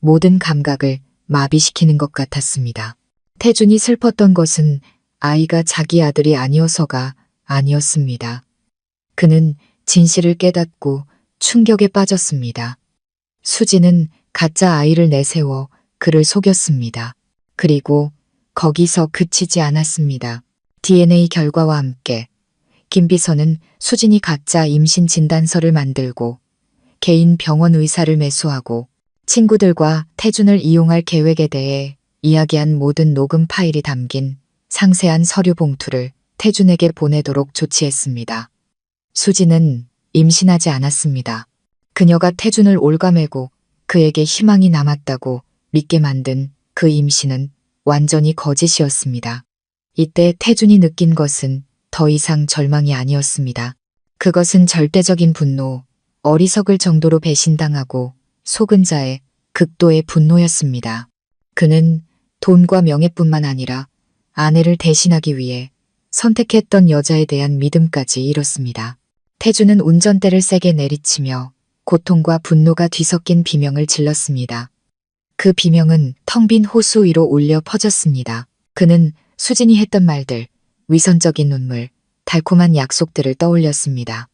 모든 감각을 마비시키는 것 같았습니다. 태준이 슬펐던 것은 아이가 자기 아들이 아니어서가 아니었습니다. 그는 진실을 깨닫고 충격에 빠졌습니다. 수지는 가짜 아이를 내세워 그를 속였습니다. 그리고 거기서 그치지 않았습니다. DNA 결과와 함께 김 비서는 수진이 가짜 임신 진단서를 만들고 개인 병원 의사를 매수하고 친구들과 태준을 이용할 계획에 대해 이야기한 모든 녹음 파일이 담긴 상세한 서류 봉투를 태준에게 보내도록 조치했습니다. 수지는 임신하지 않았습니다. 그녀가 태준을 올가매고 그에게 희망이 남았다고 믿게 만든 그 임신은 완전히 거짓이었습니다. 이때 태준이 느낀 것은 더 이상 절망이 아니었습니다. 그것은 절대적인 분노, 어리석을 정도로 배신당하고 속은 자의 극도의 분노였습니다. 그는 돈과 명예뿐만 아니라 아내를 대신하기 위해 선택했던 여자에 대한 믿음까지 잃었습니다. 태준은 운전대를 세게 내리치며 고통과 분노가 뒤섞인 비명을 질렀습니다. 그 비명은 텅 빈 호수 위로 울려 퍼졌습니다. 그는 수진이 했던 말들, 위선적인 눈물, 달콤한 약속들을 떠올렸습니다.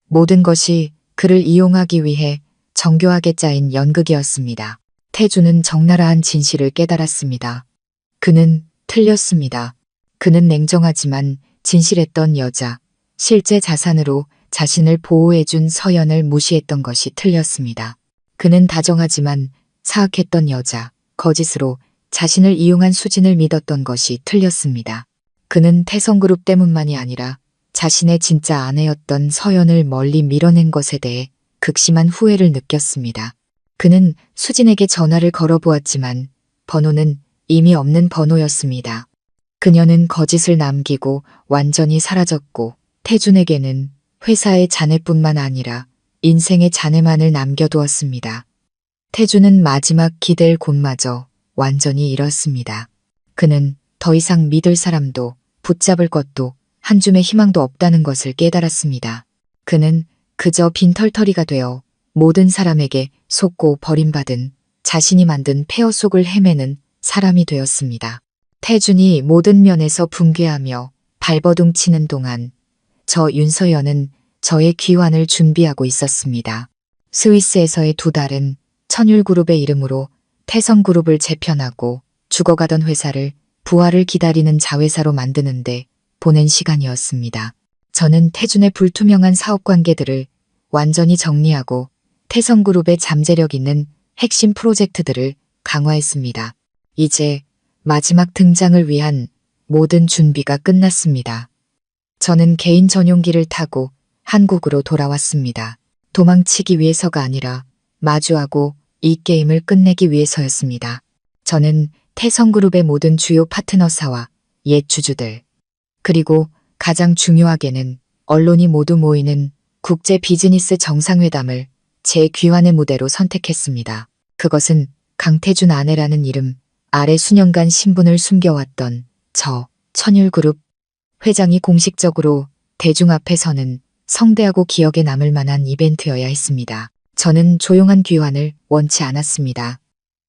모든 것이 그를 이용하기 위해 정교하게 짜인 연극이었습니다. 태준은 적나라한 진실을 깨달았습니다. 그는 틀렸습니다. 그는 냉정하지만 진실했던 여자, 실제 자산으로 자신을 보호해준 서연을 무시했던 것이 틀렸습니다. 그는 다정하지만 사악했던 여자, 거짓으로 자신을 이용한 수진을 믿었던 것이 틀렸습니다. 그는 태성그룹 때문만이 아니라 자신의 진짜 아내였던 서연을 멀리 밀어낸 것에 대해 극심한 후회를 느꼈습니다. 그는 수진에게 전화를 걸어보았지만 번호는 이미 없는 번호였습니다. 그녀는 거짓을 남기고 완전히 사라졌고 태준에게는 회사의 잔해뿐만 아니라 인생의 잔해만을 남겨두었습니다. 태준은 마지막 기댈 곳마저 완전히 잃었습니다. 그는 더 이상 믿을 사람도 붙잡을 것도 한 줌의 희망도 없다는 것을 깨달았습니다. 그는 그저 빈털터리가 되어 모든 사람에게 속고 버림받은 자신이 만든 폐허 속을 헤매는 사람이 되었습니다. 태준이 모든 면에서 붕괴하며 발버둥 치는 동안 저 윤서연은 저의 귀환을 준비하고 있었습니다. 스위스에서의 두 달은 천율그룹의 이름으로 태성그룹을 재편하고 죽어가던 회사를 부활을 기다리는 자회사로 만드는데 보낸 시간이었습니다. 저는 태준의 불투명한 사업관계들을 완전히 정리하고 태성그룹의 잠재력 있는 핵심 프로젝트들을 강화했습니다. 이제 마지막 등장을 위한 모든 준비가 끝났습니다. 저는 개인 전용기를 타고 한국으로 돌아왔습니다. 도망치기 위해서가 아니라 마주하고 이 게임을 끝내기 위해서였습니다. 저는 태성그룹의 모든 주요 파트너사와 옛 주주들, 그리고 가장 중요하게는 언론이 모두 모이는 국제 비즈니스 정상회담을 제 귀환의 무대로 선택했습니다. 그것은 강태준 아내라는 이름 아래 수년간 신분을 숨겨왔던 저 천율그룹 회장이 공식적으로 대중 앞에 서는 성대하고 기억에 남을 만한 이벤트여야 했습니다. 저는 조용한 귀환을 원치 않았습니다.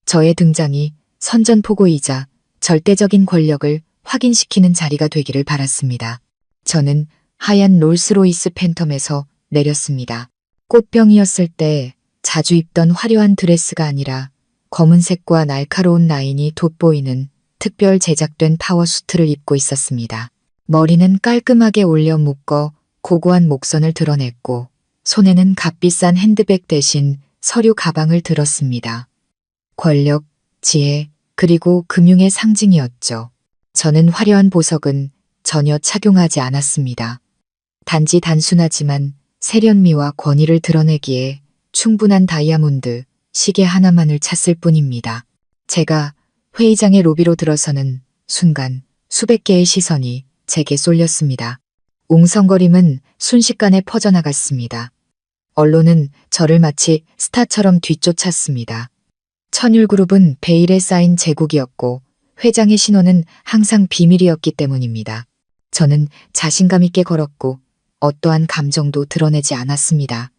저의 등장이 선전포고이자 절대적인 권력을 확인시키는 자리가 되기를 바랐습니다. 저는 하얀 롤스로이스 팬텀에서 내렸습니다. 꽃병이었을 때 자주 입던 화려한 드레스가 아니라 검은색과 날카로운 라인이 돋보이는 특별 제작된 파워수트를 입고 있었습니다. 머리는 깔끔하게 올려 묶어 고고한 목선을 드러냈고 손에는 값비싼 핸드백 대신 서류 가방을 들었습니다. 권력, 지혜, 그리고 금융의 상징이었죠. 저는 화려한 보석은 전혀 착용하지 않았습니다. 단지 단순하지만 세련미와 권위를 드러내기에 충분한 다이아몬드, 시계 하나만을 찾을 뿐입니다. 제가 회의장의 로비로 들어서는 순간 수백 개의 시선이 제게 쏠렸습니다. 웅성거림은 순식간에 퍼져나갔습니다. 언론은 저를 마치 스타처럼 뒤쫓았습니다. 천율그룹은 베일에 쌓인 제국이었고 회장의 신원은 항상 비밀이었기 때문입니다. 저는 자신감 있게 걸었고 어떠한 감정도 드러내지 않았습니다.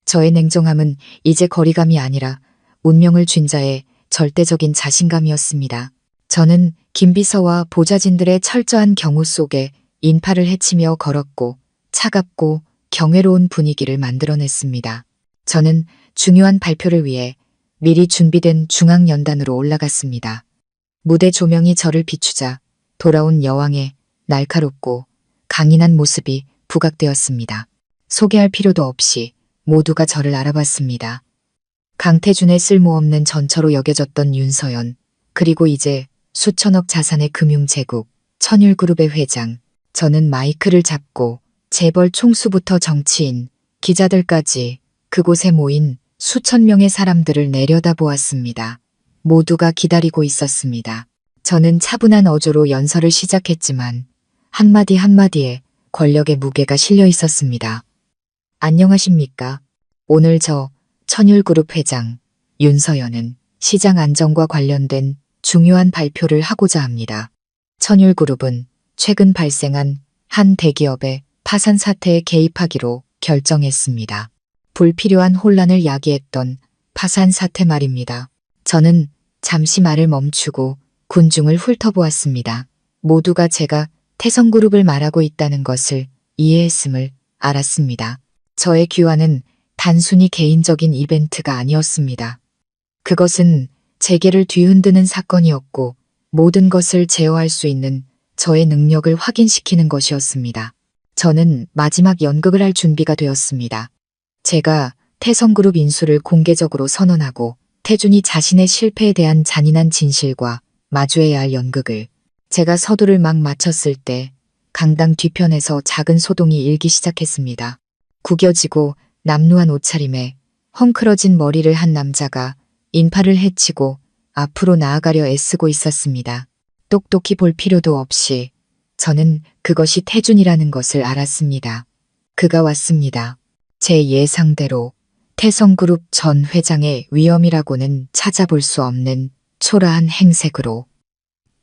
저의 냉정함은 이제 거리감이 아니라 운명을 쥔 자의 절대적인 자신감이었습니다. 저는 김비서와 보좌진들의 철저한 경호 속에 인파를 헤치며 걸었고 차갑고 경외로운 분위기를 만들어냈습니다. 저는 중요한 발표를 위해 미리 준비된 중앙연단으로 올라갔습니다. 무대 조명이 저를 비추자 돌아온 여왕의 날카롭고 강인한 모습이 부각되었습니다. 소개할 필요도 없이 모두가 저를 알아봤습니다. 강태준의 쓸모없는 전처로 여겨졌던 윤서연, 그리고 이제 수천억 자산의 금융제국, 천율그룹의 회장. 저는 마이크를 잡고 재벌 총수부터 정치인, 기자들까지 그곳에 모인 수천 명의 사람들을 내려다보았습니다. 모두가 기다리고 있었습니다. 저는 차분한 어조로 연설을 시작했지만 한마디 한마디에 권력의 무게가 실려 있었습니다. 안녕하십니까? 오늘 저 천율그룹 회장 윤서연은 시장 안정과 관련된 중요한 발표를 하고자 합니다. 천율그룹은 최근 발생한 한 대기업의 파산 사태에 개입하기로 결정했습니다. 불필요한 혼란을 야기했던 파산 사태 말입니다. 저는 잠시 말을 멈추고 군중을 훑어보았습니다. 모두가 제가 태성그룹을 말하고 있다는 것을 이해했음을 알았습니다. 저의 귀환은 단순히 개인적인 이벤트가 아니었습니다. 그것은 재계를 뒤흔드는 사건이었고 모든 것을 제어할 수 있는 저의 능력을 확인시키는 것이었습니다. 저는 마지막 연극을 할 준비가 되었습니다. 제가 태성그룹 인수를 공개적으로 선언하고 태준이 자신의 실패에 대한 잔인한 진실과 마주해야 할 연극을. 제가 서두를 막 마쳤을 때 강당 뒤편에서 작은 소동이 일기 시작했습니다. 구겨지고 남루한 옷차림에 헝클어진 머리를 한 남자가 인파를 헤치고 앞으로 나아가려 애쓰고 있었습니다. 똑똑히 볼 필요도 없이 저는 그것이 태준이라는 것을 알았습니다. 그가 왔습니다. 제 예상대로 태성그룹 전 회장의 위험이라고는 찾아볼 수 없는 초라한 행색으로.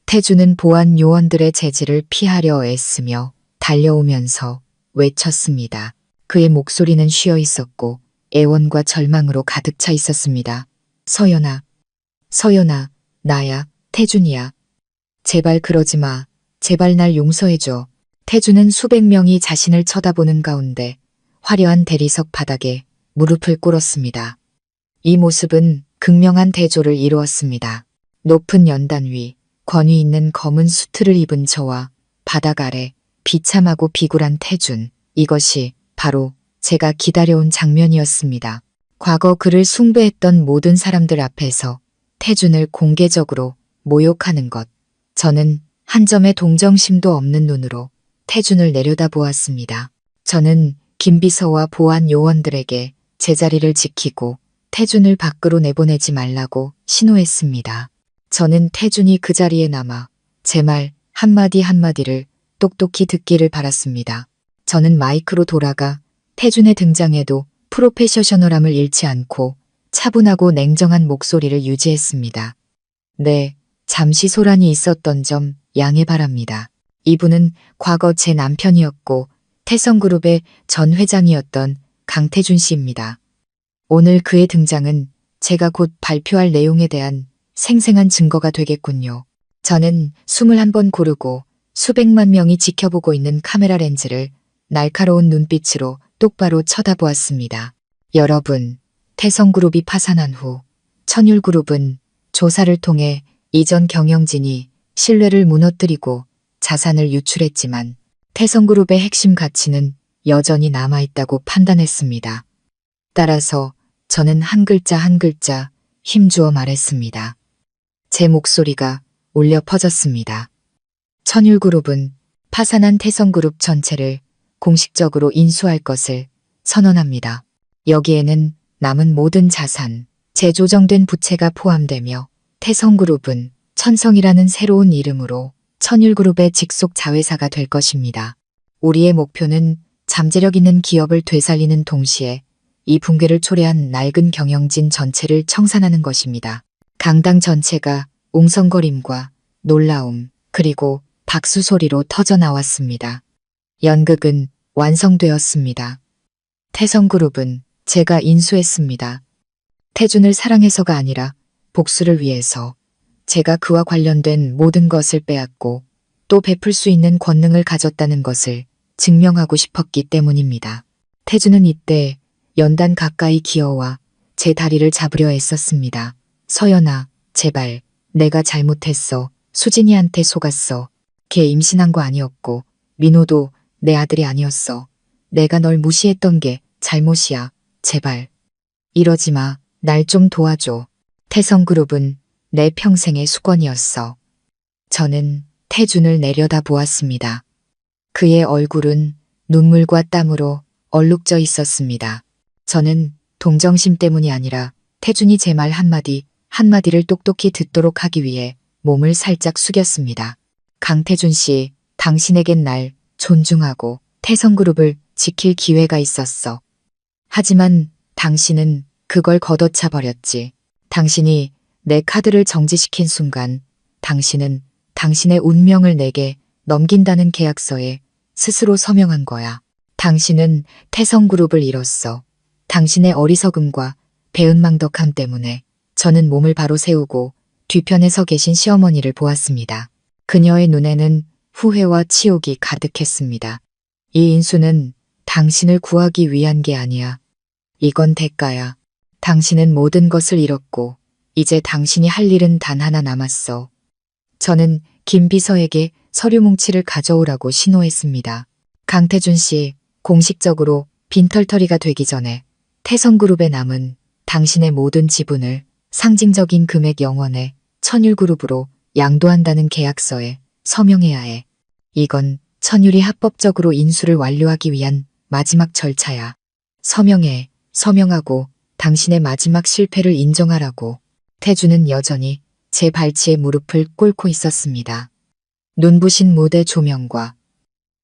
태준은 보안 요원들의 제지를 피하려 애쓰며 달려오면서 외쳤습니다. 그의 목소리는 쉬어 있었고 애원과 절망으로 가득 차 있었습니다. 서연아, 서연아, 나야, 태준이야. 제발 그러지 마. 제발 날 용서해줘. 태준은 수백 명이 자신을 쳐다보는 가운데 화려한 대리석 바닥에 무릎을 꿇었습니다. 이 모습은 극명한 대조를 이루었습니다. 높은 연단 위, 권위 있는 검은 수트를 입은 저와 바닥 아래 비참하고 비굴한 태준. 이것이 바로 제가 기다려온 장면이었습니다. 과거 그를 숭배했던 모든 사람들 앞에서 태준을 공개적으로 모욕하는 것. 저는 한 점의 동정심도 없는 눈으로 태준을 내려다보았습니다. 저는 김비서와 보안 요원들에게 제자리를 지키고 태준을 밖으로 내보내지 말라고 신호했습니다. 저는 태준이 그 자리에 남아 제 말 한마디 한마디를 똑똑히 듣기를 바랐습니다. 저는 마이크로 돌아가 태준의 등장에도 프로페셔널함을 잃지 않고 차분하고 냉정한 목소리를 유지했습니다. 네, 잠시 소란이 있었던 점 양해 바랍니다. 이분은 과거 제 남편이었고 태성그룹의 전 회장이었던 강태준 씨입니다. 오늘 그의 등장은 제가 곧 발표할 내용에 대한 생생한 증거가 되겠군요. 저는 숨을 한번 고르고 수백만 명이 지켜보고 있는 카메라 렌즈를 날카로운 눈빛으로 똑바로 쳐다보았습니다. 여러분, 태성그룹이 파산한 후 천율그룹은 조사를 통해 이전 경영진이 신뢰를 무너뜨리고 자산을 유출했지만 태성그룹의 핵심 가치는 여전히 남아있다고 판단했습니다. 따라서 저는 한 글자 한 글자 힘주어 말했습니다. 제 목소리가 울려 퍼졌습니다. 천율그룹은 파산한 태성그룹 전체를 공식적으로 인수할 것을 선언합니다. 여기에는 남은 모든 자산, 재조정된 부채가 포함되며 태성그룹은 천성이라는 새로운 이름으로 천율그룹의 직속 자회사가 될 것입니다. 우리의 목표는 잠재력 있는 기업을 되살리는 동시에 이 붕괴를 초래한 낡은 경영진 전체를 청산하는 것입니다. 강당 전체가 웅성거림과 놀라움 그리고 박수 소리로 터져 나왔습니다. 연극은 완성되었습니다. 태성그룹은 제가 인수했습니다. 태준을 사랑해서가 아니라 복수를 위해서 제가 그와 관련된 모든 것을 빼앗고 또 베풀 수 있는 권능을 가졌다는 것을 증명하고 싶었기 때문입니다. 태준은 이때 연단 가까이 기어와 제 다리를 잡으려 애썼습니다. 서연아, 제발, 내가 잘못했어. 수진이한테 속았어. 걔 임신한 거 아니었고, 민호도 내 아들이 아니었어. 내가 널 무시했던 게 잘못이야. 제발. 이러지 마. 날 좀 도와줘. 태성그룹은 내 평생의 수건이었어. 저는 태준을 내려다 보았습니다. 그의 얼굴은 눈물과 땀으로 얼룩져 있었습니다. 저는 동정심 때문이 아니라 태준이 제 말 한마디를 똑똑히 듣도록 하기 위해 몸을 살짝 숙였습니다. 강태준 씨, 당신에겐 날 존중하고 태성그룹을 지킬 기회가 있었어. 하지만 당신은 그걸 걷어차 버렸지. 당신이 내 카드를 정지시킨 순간 당신은 당신의 운명을 내게 넘긴다는 계약서에 스스로 서명한 거야. 당신은 태성그룹을 잃었어. 당신의 어리석음과 배은망덕함 때문에 저는 몸을 바로 세우고 뒤편에 서 계신 시어머니를 보았습니다. 그녀의 눈에는 후회와 치욕이 가득했습니다. 이 인수는 당신을 구하기 위한 게 아니야. 이건 대가야. 당신은 모든 것을 잃었고 이제 당신이 할 일은 단 하나 남았어. 저는 김 비서에게 서류 뭉치를 가져오라고 신호했습니다. 강태준 씨, 공식적으로 빈털터리가 되기 전에 태성그룹에 남은 당신의 모든 지분을 상징적인 금액 영원의 천율그룹으로 양도한다는 계약서에 서명해야 해. 이건 천율이 합법적으로 인수를 완료하기 위한 마지막 절차야. 서명해. 서명하고 당신의 마지막 실패를 인정하라고. 태준은 여전히 제 발치에 무릎을 꿇고 있었습니다. 눈부신 무대 조명과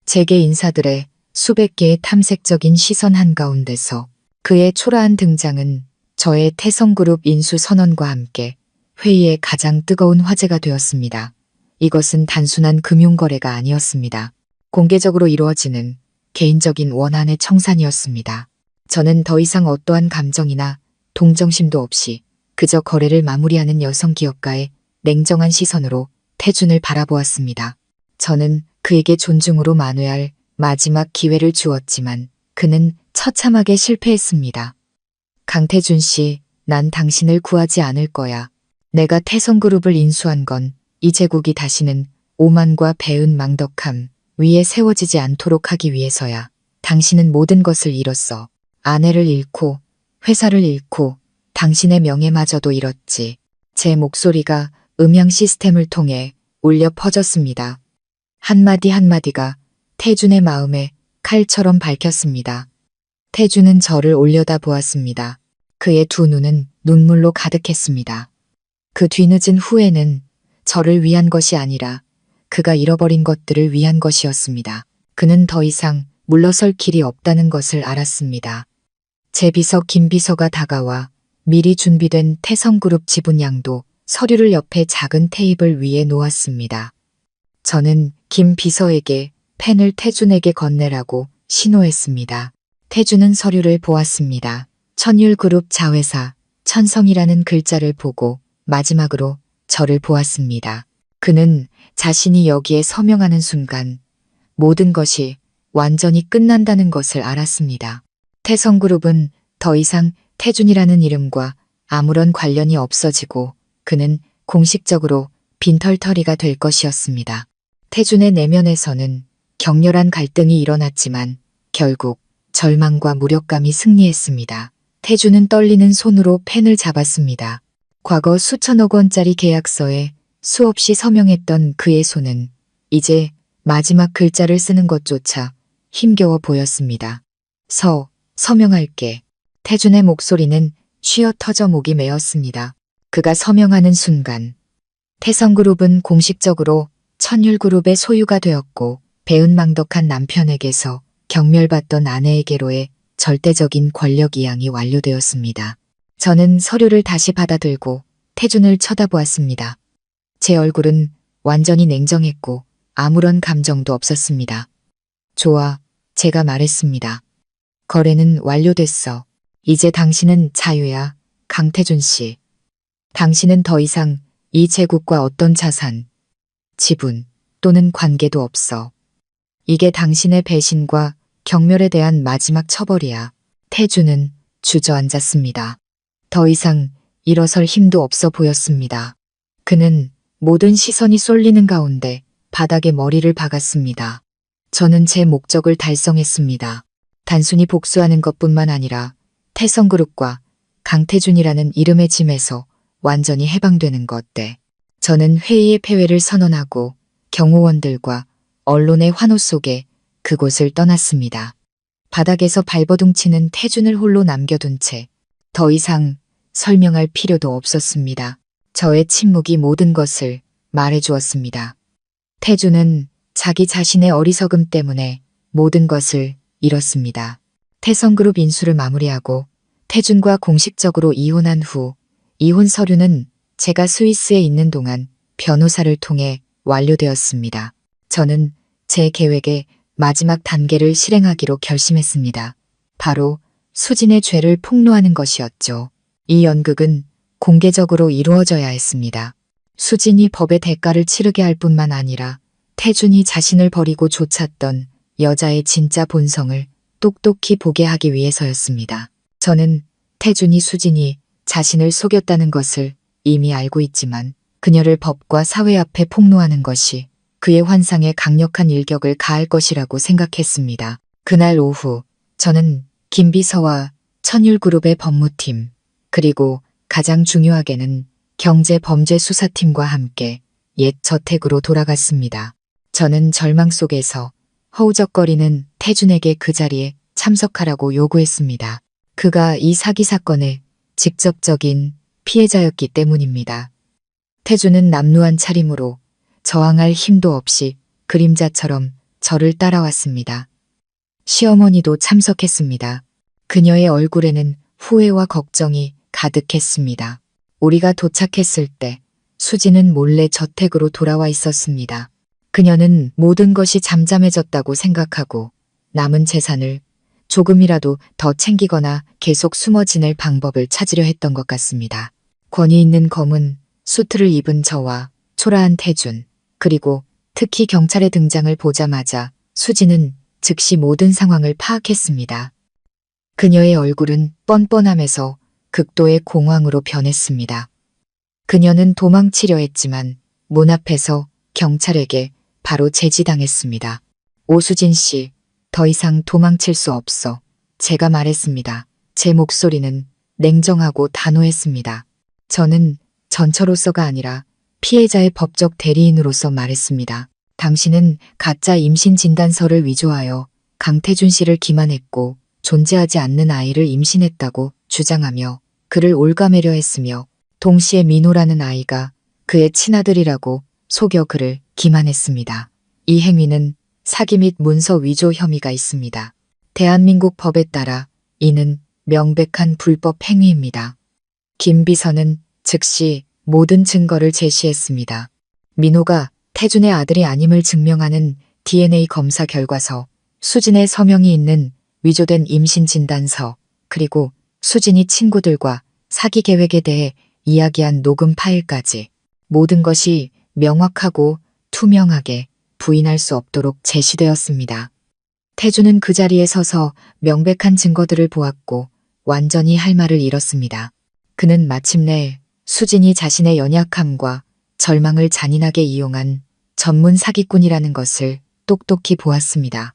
재계 인사들의 수백 개의 탐색적인 시선 한가운데서 그의 초라한 등장은 저의 태성그룹 인수 선언과 함께 회의의 가장 뜨거운 화제가 되었습니다. 이것은 단순한 금융거래가 아니었습니다. 공개적으로 이루어지는 개인적인 원한의 청산이었습니다. 저는 더 이상 어떠한 감정이나 동정심도 없이 그저 거래를 마무리하는 여성 기업가의 냉정한 시선으로 태준을 바라보았습니다. 저는 그에게 존중으로 만회할 마지막 기회를 주었지만 그는 처참하게 실패했습니다. 강태준 씨, 난 당신을 구하지 않을 거야. 내가 태성그룹을 인수한 건 이 제국이 다시는 오만과 배은망덕함 위에 세워지지 않도록 하기 위해서야. 당신은 모든 것을 잃었어. 아내를 잃고 회사를 잃고 당신의 명예마저도 잃었지. 제 목소리가 음향 시스템을 통해 울려 퍼졌습니다. 한마디 한마디가 태준의 마음에 칼처럼 밝혔습니다. 태준은 저를 올려다 보았습니다. 그의 두 눈은 눈물로 가득했습니다. 그 뒤늦은 후회는 저를 위한 것이 아니라 그가 잃어버린 것들을 위한 것이었습니다. 그는 더 이상 물러설 길이 없다는 것을 알았습니다. 제 비서 김 비서가 다가와 미리 준비된 태성그룹 지분양도 서류를 옆에 작은 테이블 위에 놓았습니다. 저는 김 비서에게 펜을 태준에게 건네라고 신호했습니다. 태준은 서류를 보았습니다. 천율그룹 자회사 천성이라는 글자를 보고 마지막으로 저를 보았습니다. 그는 자신이 여기에 서명하는 순간 모든 것이 완전히 끝난다는 것을 알았습니다. 태성그룹은 더 이상 태준이라는 이름과 아무런 관련이 없어지고 그는 공식적으로 빈털터리가 될 것이었습니다. 태준의 내면에서는 격렬한 갈등이 일어났지만 결국 절망과 무력감이 승리했습니다. 태준은 떨리는 손으로 펜을 잡았습니다. 과거 수천억 원짜리 계약서에 수없이 서명했던 그의 손은 이제 마지막 글자를 쓰는 것조차 힘겨워 보였습니다. 서명할게. 태준의 목소리는 쉬어 터져 목이 메었습니다. 그가 서명하는 순간 태성그룹은 공식적으로 천율그룹의 소유가 되었고 배은망덕한 남편에게서 경멸받던 아내에게로의 절대적인 권력 이양이 완료되었습니다. 저는 서류를 다시 받아들고 태준을 쳐다보았습니다. 제 얼굴은 완전히 냉정했고 아무런 감정도 없었습니다. 좋아, 제가 말했습니다. 거래는 완료됐어. 이제 당신은 자유야, 강태준 씨. 당신은 더 이상 이 제국과 어떤 자산, 지분 또는 관계도 없어. 이게 당신의 배신과 경멸에 대한 마지막 처벌이야. 태준은 주저앉았습니다. 더 이상 일어설 힘도 없어 보였습니다. 그는 모든 시선이 쏠리는 가운데 바닥에 머리를 박았습니다. 저는 제 목적을 달성했습니다. 단순히 복수하는 것뿐만 아니라 태성그룹과 강태준이라는 이름의 짐에서 완전히 해방되는 것 때 저는 회의의 폐회를 선언하고 경호원들과 언론의 환호 속에 그곳을 떠났습니다. 바닥에서 발버둥치는 태준을 홀로 남겨둔 채 더 이상 설명할 필요도 없었습니다. 저의 침묵이 모든 것을 말해주었습니다. 태준은 자기 자신의 어리석음 때문에 모든 것을 잃었습니다. 태성그룹 인수를 마무리하고 태준과 공식적으로 이혼한 후 이혼 서류는 제가 스위스에 있는 동안 변호사를 통해 완료되었습니다. 저는 제 계획의 마지막 단계를 실행하기로 결심했습니다. 바로 수진의 죄를 폭로하는 것이었죠. 이 연극은 공개적으로 이루어져야 했습니다. 수진이 법의 대가를 치르게 할 뿐만 아니라 태준이 자신을 버리고 쫓았던 여자의 진짜 본성을 똑똑히 보게 하기 위해서였습니다. 저는 태준이 수진이 자신을 속였다는 것을 이미 알고 있지만 그녀를 법과 사회 앞에 폭로하는 것이 그의 환상에 강력한 일격을 가할 것이라고 생각했습니다. 그날 오후 저는 김비서와 천율그룹의 법무팀 그리고 가장 중요하게는 경제범죄수사팀과 함께 옛 저택으로 돌아갔습니다. 저는 절망 속에서 허우적거리는 태준에게 그 자리에 참석하라고 요구했습니다. 그가 이 사기 사건의 직접적인 피해자였기 때문입니다. 태준은 남루한 차림으로 저항할 힘도 없이 그림자처럼 저를 따라왔습니다. 시어머니도 참석했습니다. 그녀의 얼굴에는 후회와 걱정이 가득했습니다. 우리가 도착했을 때 수지는 몰래 저택으로 돌아와 있었습니다. 그녀는 모든 것이 잠잠해졌다고 생각하고 남은 재산을 조금이라도 더 챙기거나 계속 숨어 지낼 방법을 찾으려 했던 것 같습니다. 권위 있는 검은 수트를 입은 저와 초라한 태준, 그리고 특히 경찰의 등장을 보자마자 수지는 즉시 모든 상황을 파악했습니다. 그녀의 얼굴은 뻔뻔함에서 극도의 공황으로 변했습니다. 그녀는 도망치려 했지만 문 앞에서 경찰에게 바로 제지당했습니다. 오수진 씨, 더 이상 도망칠 수 없어. 제가 말했습니다. 제 목소리는 냉정하고 단호했습니다. 저는 전처로서가 아니라 피해자의 법적 대리인으로서 말했습니다. 당신은 가짜 임신 진단서를 위조하여 강태준 씨를 기만했고 존재하지 않는 아이를 임신했다고 주장하며 그를 올가매려 했으며 동시에 민호라는 아이가 그의 친아들이라고 속여 그를 기만했습니다. 이 행위는 사기 및 문서 위조 혐의가 있습니다. 대한민국 법에 따라 이는 명백한 불법 행위입니다. 김 비서는 즉시 모든 증거를 제시했습니다. 민호가 태준의 아들이 아님을 증명하는 DNA 검사 결과서, 수진의 서명이 있는 위조된 임신 진단서, 그리고 수진이 친구들과 사기 계획에 대해 이야기한 녹음 파일까지 모든 것이 명확하고 투명하게 부인할 수 없도록 제시되었습니다. 태준은 그 자리에 서서 명백한 증거들을 보았고 완전히 할 말을 잃었습니다. 그는 마침내 수진이 자신의 연약함과 절망을 잔인하게 이용한 전문 사기꾼이라는 것을 똑똑히 보았습니다.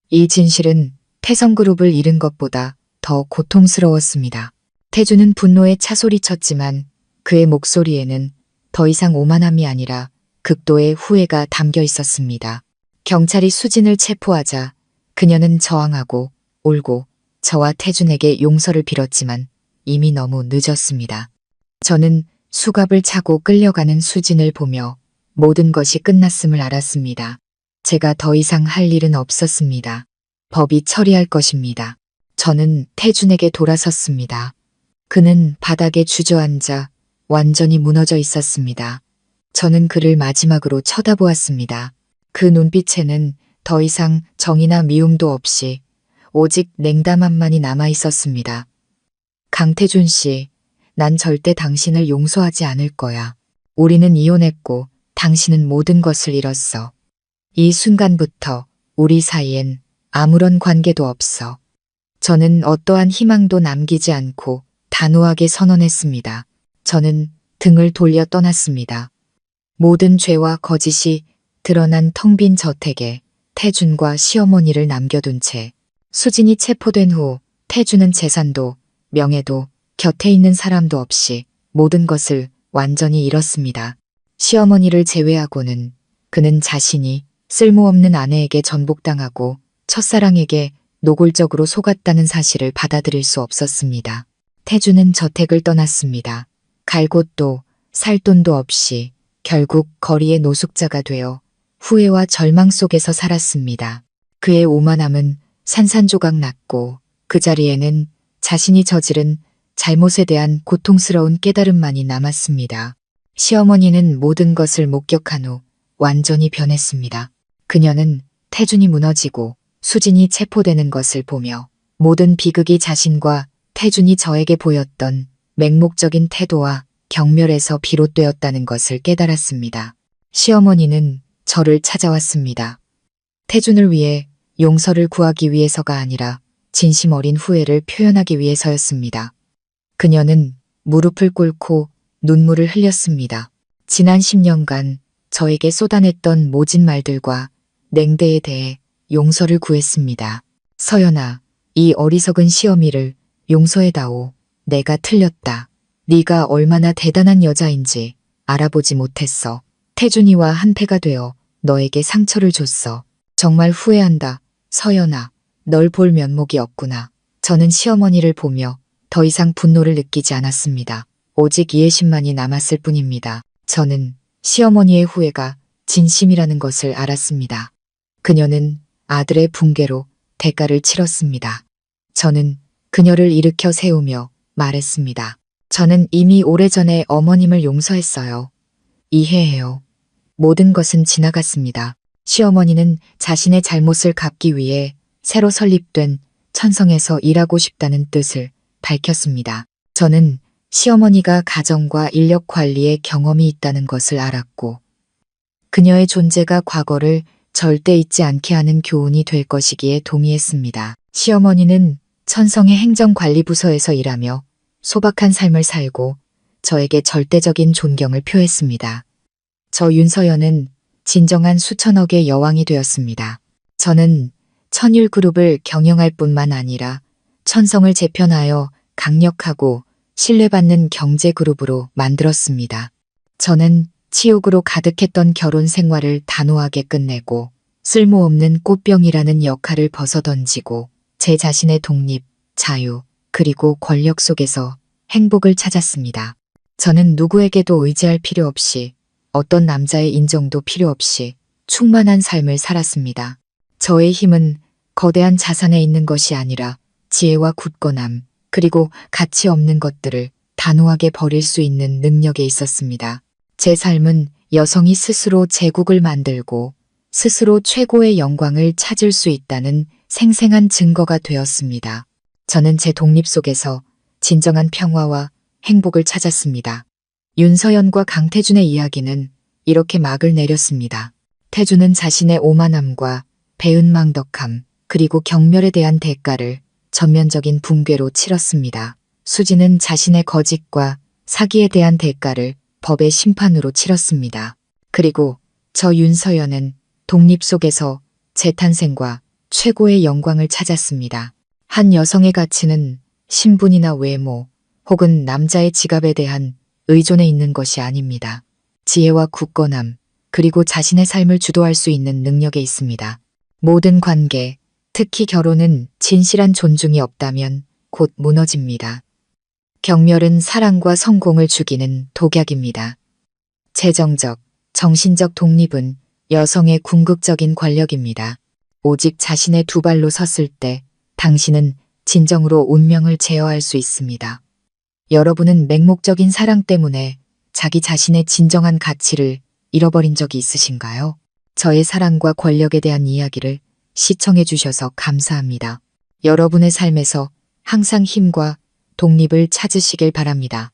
이 진실은 태성그룹을 잃은 것보다 더 고통스러웠습니다. 태준은 분노에 차소리쳤지만 그의 목소리에는 더 이상 오만함이 아니라 극도의 후회가 담겨 있었습니다. 경찰이 수진을 체포하자 그녀는 저항하고 울고 저와 태준에게 용서를 빌었지만 이미 너무 늦었습니다. 저는 수갑을 차고 끌려가는 수진을 보며 모든 것이 끝났음을 알았습니다. 제가 더 이상 할 일은 없었습니다. 법이 처리할 것입니다. 저는 태준에게 돌아섰습니다. 그는 바닥에 주저앉아 완전히 무너져 있었습니다. 저는 그를 마지막으로 쳐다보았습니다. 그 눈빛에는 더 이상 정의나 미움도 없이 오직 냉담함만이 남아 있었습니다. 강태준 씨, 난 절대 당신을 용서하지 않을 거야. 우리는 이혼했고 당신은 모든 것을 잃었어. 이 순간부터 우리 사이엔 아무런 관계도 없어. 저는 어떠한 희망도 남기지 않고 단호하게 선언했습니다. 저는 등을 돌려 떠났습니다. 모든 죄와 거짓이 드러난 텅 빈 저택에 태준과 시어머니를 남겨둔 채 수진이 체포된 후 태준은 재산도 명예도 곁에 있는 사람도 없이 모든 것을 완전히 잃었습니다. 시어머니를 제외하고는 그는 자신이 쓸모없는 아내에게 전복당하고 첫사랑에게 노골적으로 속았다는 사실을 받아들일 수 없었습니다. 태준은 저택을 떠났습니다. 갈 곳도 살 돈도 없이 결국 거리의 노숙자가 되어 후회와 절망 속에서 살았습니다. 그의 오만함은 산산조각 났고 그 자리에는 자신이 저지른 잘못에 대한 고통스러운 깨달음만이 남았습니다. 시어머니는 모든 것을 목격한 후 완전히 변했습니다. 그녀는 태준이 무너지고 수진이 체포되는 것을 보며 모든 비극이 자신과 태준이 저에게 보였던 맹목적인 태도와 경멸에서 비롯되었다는 것을 깨달았습니다. 시어머니는 저를 찾아왔습니다. 태준을 위해 용서를 구하기 위해서가 아니라 진심 어린 후회를 표현하기 위해서였습니다. 그녀는 무릎을 꿇고 눈물을 흘렸습니다. 지난 10년간 저에게 쏟아냈던 모진 말들과 냉대에 대해 용서를 구했습니다. 서연아, 이 어리석은 시어미를 용서해다오. 내가 틀렸다. 네가 얼마나 대단한 여자인지 알아보지 못했어. 태준이와 한패가 되어 너에게 상처를 줬어. 정말 후회한다. 서연아, 널 볼 면목이 없구나. 저는 시어머니를 보며 더 이상 분노를 느끼지 않았습니다. 오직 이해심만이 남았을 뿐입니다. 저는 시어머니의 후회가 진심이라는 것을 알았습니다. 그녀는 아들의 붕괴로 대가를 치렀습니다. 저는 그녀를 일으켜 세우며 말했습니다. 저는 이미 오래전에 어머님을 용서했어요. 이해해요. 모든 것은 지나갔습니다. 시어머니는 자신의 잘못을 갚기 위해 새로 설립된 천성에서 일하고 싶다는 뜻을 밝혔습니다. 저는 시어머니가 가정과 인력 관리에 경험이 있다는 것을 알았고 그녀의 존재가 과거를 절대 잊지 않게 하는 교훈이 될 것이기에 동의했습니다. 시어머니는 천성의 행정관리부서에서 일하며 소박한 삶을 살고 저에게 절대적인 존경을 표했습니다. 저 윤서연은 진정한 수천억의 여왕이 되었습니다. 저는 천율그룹을 경영할 뿐만 아니라 천성을 재편하여 강력하고 신뢰받는 경제그룹으로 만들었습니다. 저는 치욕으로 가득했던 결혼 생활을 단호하게 끝내고 쓸모없는 꽃병이라는 역할을 벗어던지고 제 자신의 독립, 자유, 그리고 권력 속에서 행복을 찾았습니다. 저는 누구에게도 의지할 필요 없이 어떤 남자의 인정도 필요 없이 충만한 삶을 살았습니다. 저의 힘은 거대한 자산에 있는 것이 아니라 지혜와 굳건함, 그리고 가치 없는 것들을 단호하게 버릴 수 있는 능력에 있었습니다. 제 삶은 여성이 스스로 제국을 만들고 스스로 최고의 영광을 찾을 수 있다는 생생한 증거가 되었습니다. 저는 제 독립 속에서 진정한 평화와 행복을 찾았습니다. 윤서연과 강태준의 이야기는 이렇게 막을 내렸습니다. 태준은 자신의 오만함과 배은망덕함 그리고 경멸에 대한 대가를 전면적인 붕괴로 치렀습니다. 수지는 자신의 거짓과 사기에 대한 대가를 법의 심판으로 치렀습니다. 그리고 저 윤서연은 독립 속에서 재탄생과 최고의 영광을 찾았습니다. 한 여성의 가치는 신분이나 외모 혹은 남자의 지갑에 대한 의존에 있는 것이 아닙니다. 지혜와 굳건함 그리고 자신의 삶을 주도할 수 있는 능력에 있습니다. 모든 관계, 특히 결혼은 진실한 존중이 없다면 곧 무너집니다. 경멸은 사랑과 성공을 죽이는 독약입니다. 재정적, 정신적 독립은 여성의 궁극적인 권력입니다. 오직 자신의 두 발로 섰을 때 당신은 진정으로 운명을 제어할 수 있습니다. 여러분은 맹목적인 사랑 때문에 자기 자신의 진정한 가치를 잃어버린 적이 있으신가요? 저의 사랑과 권력에 대한 이야기를 시청해 주셔서 감사합니다. 여러분의 삶에서 항상 힘과 독립을 찾으시길 바랍니다.